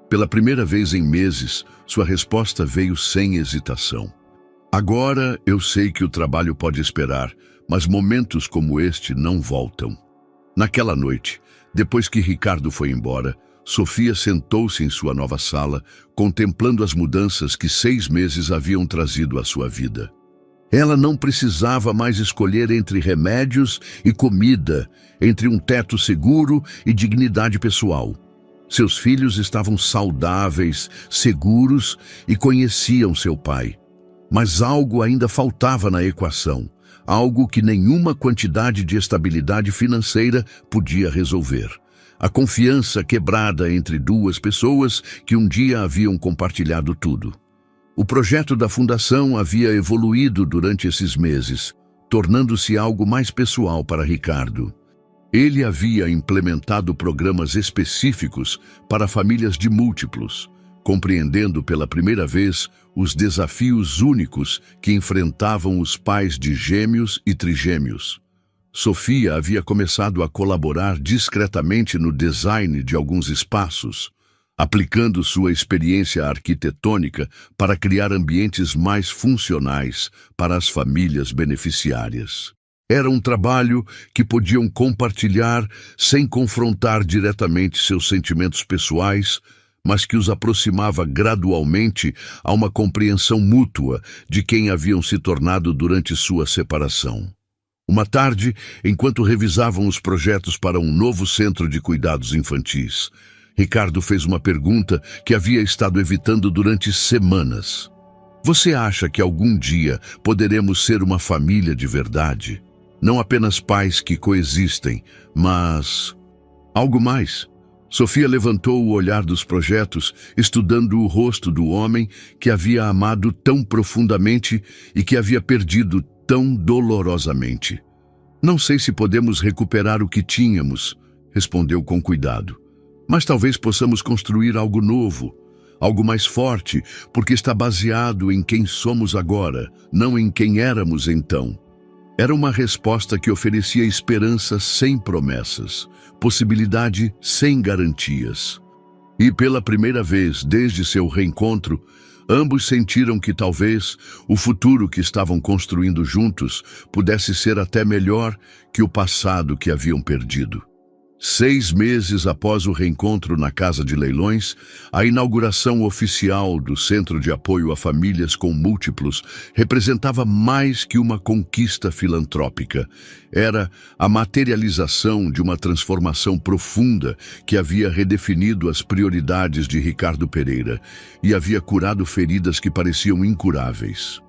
Pela primeira vez em meses, sua resposta veio sem hesitação. Agora eu sei que o trabalho pode esperar, mas momentos como este não voltam. Naquela noite, depois que Ricardo foi embora, Sofia sentou-se em sua nova sala, contemplando as mudanças que 6 meses haviam trazido à sua vida. Ela não precisava mais escolher entre remédios e comida, entre um teto seguro e dignidade pessoal. Seus filhos estavam saudáveis, seguros e conheciam seu pai. Mas algo ainda faltava na equação. Algo que nenhuma quantidade de estabilidade financeira podia resolver. A confiança quebrada entre duas pessoas que um dia haviam compartilhado tudo. O projeto da fundação havia evoluído durante esses meses, tornando-se algo mais pessoal para Ricardo. Ele havia implementado programas específicos para famílias de múltiplos, compreendendo pela primeira vez os desafios únicos que enfrentavam os pais de gêmeos e trigêmeos. Sofia havia começado a colaborar discretamente no design de alguns espaços, aplicando sua experiência arquitetônica para criar ambientes mais funcionais para as famílias beneficiárias. Era um trabalho que podiam compartilhar sem confrontar diretamente seus sentimentos pessoais, mas que os aproximava gradualmente a uma compreensão mútua de quem haviam se tornado durante sua separação. Uma tarde, enquanto revisavam os projetos para um novo centro de cuidados infantis, Ricardo fez uma pergunta que havia estado evitando durante semanas. Você acha que algum dia poderemos ser uma família de verdade? Não apenas pais que coexistem, mas algo mais? Sofia levantou o olhar dos projetos, estudando o rosto do homem que havia amado tão profundamente e que havia perdido tão dolorosamente. Não sei se podemos recuperar o que tínhamos, respondeu com cuidado. Mas talvez possamos construir algo novo, algo mais forte, porque está baseado em quem somos agora, não em quem éramos então. Era uma resposta que oferecia esperança sem promessas, possibilidade sem garantias. E pela primeira vez desde seu reencontro, ambos sentiram que talvez o futuro que estavam construindo juntos pudesse ser até melhor que o passado que haviam perdido. 6 meses após o reencontro na Casa de Leilões, a inauguração oficial do Centro de Apoio a Famílias com Múltiplos representava mais que uma conquista filantrópica. Era a materialização de uma transformação profunda que havia redefinido as prioridades de Ricardo Pereira e havia curado feridas que pareciam incuráveis.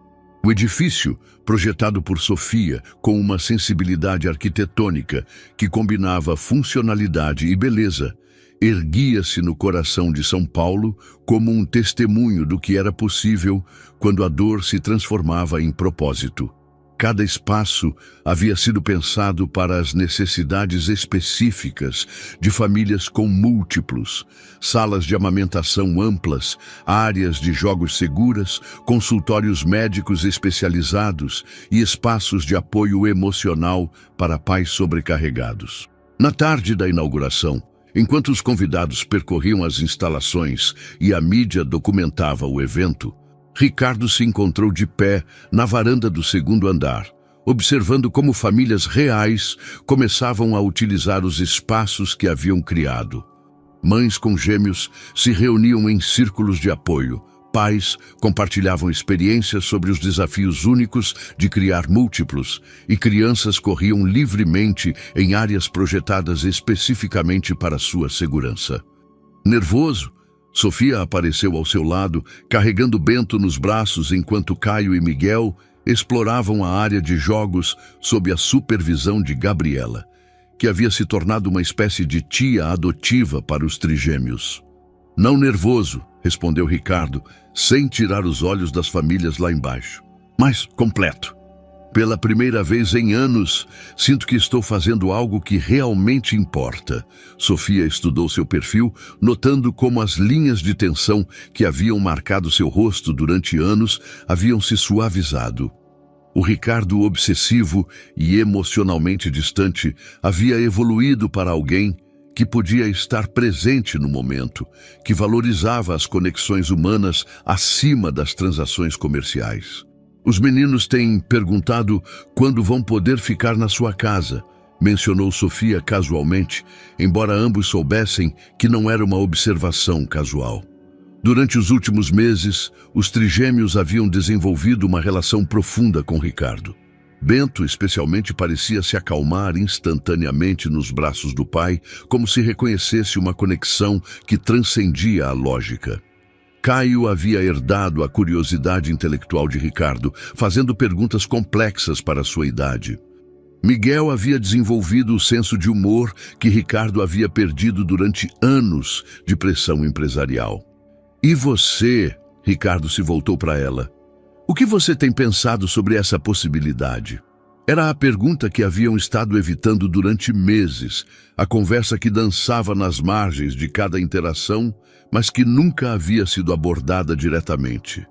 O edifício, projetado por Sofia com uma sensibilidade arquitetônica que combinava funcionalidade e beleza, erguia-se no coração de São Paulo como um testemunho do que era possível quando a dor se transformava em propósito. Cada espaço havia sido pensado para as necessidades específicas de famílias com múltiplos, salas de amamentação amplas, áreas de jogos seguras, consultórios médicos especializados e espaços de apoio emocional para pais sobrecarregados. Na tarde da inauguração, enquanto os convidados percorriam as instalações e a mídia documentava o evento, Ricardo se encontrou de pé na varanda do segundo andar, observando como famílias reais começavam a utilizar os espaços que haviam criado. Mães com gêmeos se reuniam em círculos de apoio. Pais compartilhavam experiências sobre os desafios únicos de criar múltiplos, e crianças corriam livremente em áreas projetadas especificamente para sua segurança. Nervoso, Sofia apareceu ao seu lado, carregando Bento nos braços enquanto Caio e Miguel exploravam a área de jogos sob a supervisão de Gabriela, que havia se tornado uma espécie de tia adotiva para os trigêmeos. Não nervoso, respondeu Ricardo, sem tirar os olhos das famílias lá embaixo, mas completo. Pela primeira vez em anos, sinto que estou fazendo algo que realmente importa. Sofia estudou seu perfil, notando como as linhas de tensão que haviam marcado seu rosto durante anos haviam se suavizado. O Ricardo obsessivo e emocionalmente distante havia evoluído para alguém que podia estar presente no momento, que valorizava as conexões humanas acima das transações comerciais. Os meninos têm perguntado quando vão poder ficar na sua casa, mencionou Sofia casualmente, embora ambos soubessem que não era uma observação casual. Durante os últimos meses, os trigêmeos haviam desenvolvido uma relação profunda com Ricardo. Bento, especialmente, parecia se acalmar instantaneamente nos braços do pai, como se reconhecesse uma conexão que transcendia a lógica. Caio havia herdado a curiosidade intelectual de Ricardo, fazendo perguntas complexas para sua idade. Miguel havia desenvolvido o senso de humor que Ricardo havia perdido durante anos de pressão empresarial. E você, Ricardo se voltou para ela. O que você tem pensado sobre essa possibilidade? Era a pergunta que haviam estado evitando durante meses, a conversa que dançava nas margens de cada interação, mas que nunca havia sido abordada diretamente.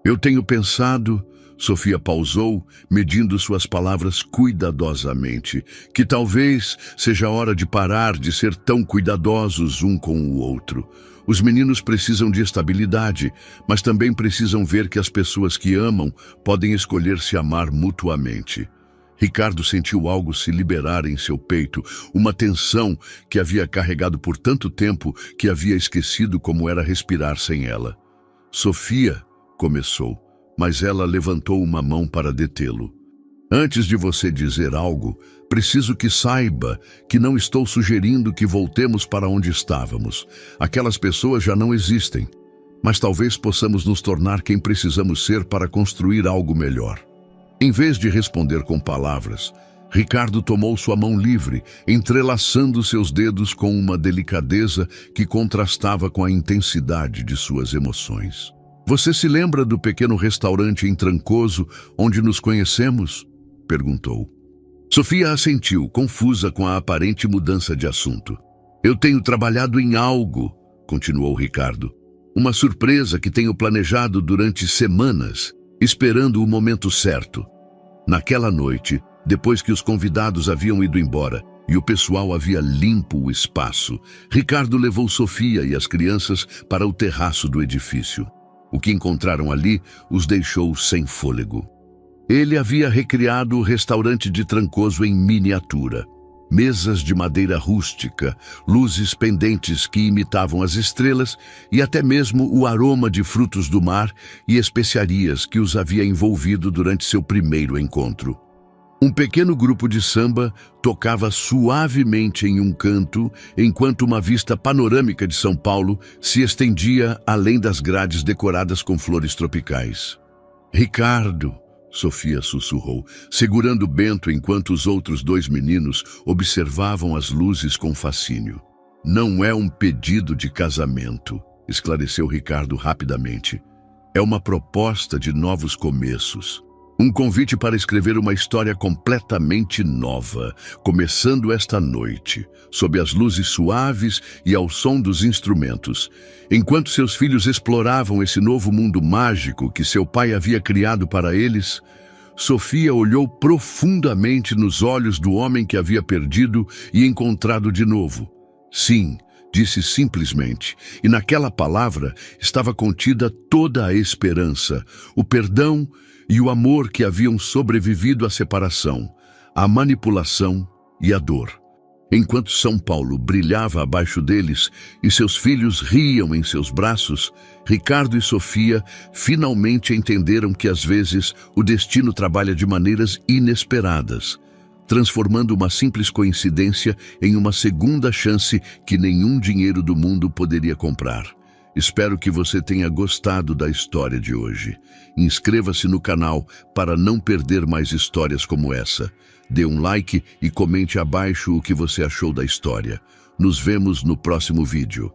Eu tenho pensado, Sofia pausou, medindo suas palavras cuidadosamente, que talvez seja hora de parar de ser tão cuidadosos um com o outro. Os meninos precisam de estabilidade, mas também precisam ver que as pessoas que amam podem escolher se amar mutuamente. Ricardo sentiu algo se liberar em seu peito, uma tensão que havia carregado por tanto tempo que havia esquecido como era respirar sem ela. Sofia, começou, mas ela levantou uma mão para detê-lo. Antes de você dizer algo, preciso que saiba que não estou sugerindo que voltemos para onde estávamos. Aquelas pessoas já não existem, mas talvez possamos nos tornar quem precisamos ser para construir algo melhor. Em vez de responder com palavras, Ricardo tomou sua mão livre, entrelaçando seus dedos com uma delicadeza que contrastava com a intensidade de suas emoções. Você se lembra do pequeno restaurante em Trancoso onde nos conhecemos? Perguntou. Sofia assentiu, confusa com a aparente mudança de assunto. Eu tenho trabalhado em algo, continuou Ricardo. Uma surpresa que tenho planejado durante semanas, esperando o momento certo. Naquela noite, depois que os convidados haviam ido embora e o pessoal havia limpo o espaço, Ricardo levou Sofia e as crianças para o terraço do edifício. O que encontraram ali os deixou sem fôlego. Ele havia recriado o restaurante de Trancoso em miniatura. Mesas de madeira rústica, luzes pendentes que imitavam as estrelas e até mesmo o aroma de frutos do mar e especiarias que os havia envolvido durante seu primeiro encontro. Um pequeno grupo de samba tocava suavemente em um canto, enquanto uma vista panorâmica de São Paulo se estendia além das grades decoradas com flores tropicais. Ricardo, Sofia sussurrou, segurando Bento enquanto os outros dois meninos observavam as luzes com fascínio. Não é um pedido de casamento, esclareceu Ricardo rapidamente. É uma proposta de novos começos. Um convite para escrever uma história completamente nova, começando esta noite, sob as luzes suaves e ao som dos instrumentos. Enquanto seus filhos exploravam esse novo mundo mágico que seu pai havia criado para eles, Sofia olhou profundamente nos olhos do homem que havia perdido e encontrado de novo. Sim, Disse simplesmente, e naquela palavra estava contida toda a esperança, o perdão e o amor que haviam sobrevivido à separação, à manipulação e à dor. Enquanto São Paulo brilhava abaixo deles e seus filhos riam em seus braços, Ricardo e Sofia finalmente entenderam que às vezes o destino trabalha de maneiras inesperadas, transformando uma simples coincidência em uma segunda chance que nenhum dinheiro do mundo poderia comprar. Espero que você tenha gostado da história de hoje. Inscreva-se no canal para não perder mais histórias como essa. Dê um like e comente abaixo o que você achou da história. Nos vemos no próximo vídeo.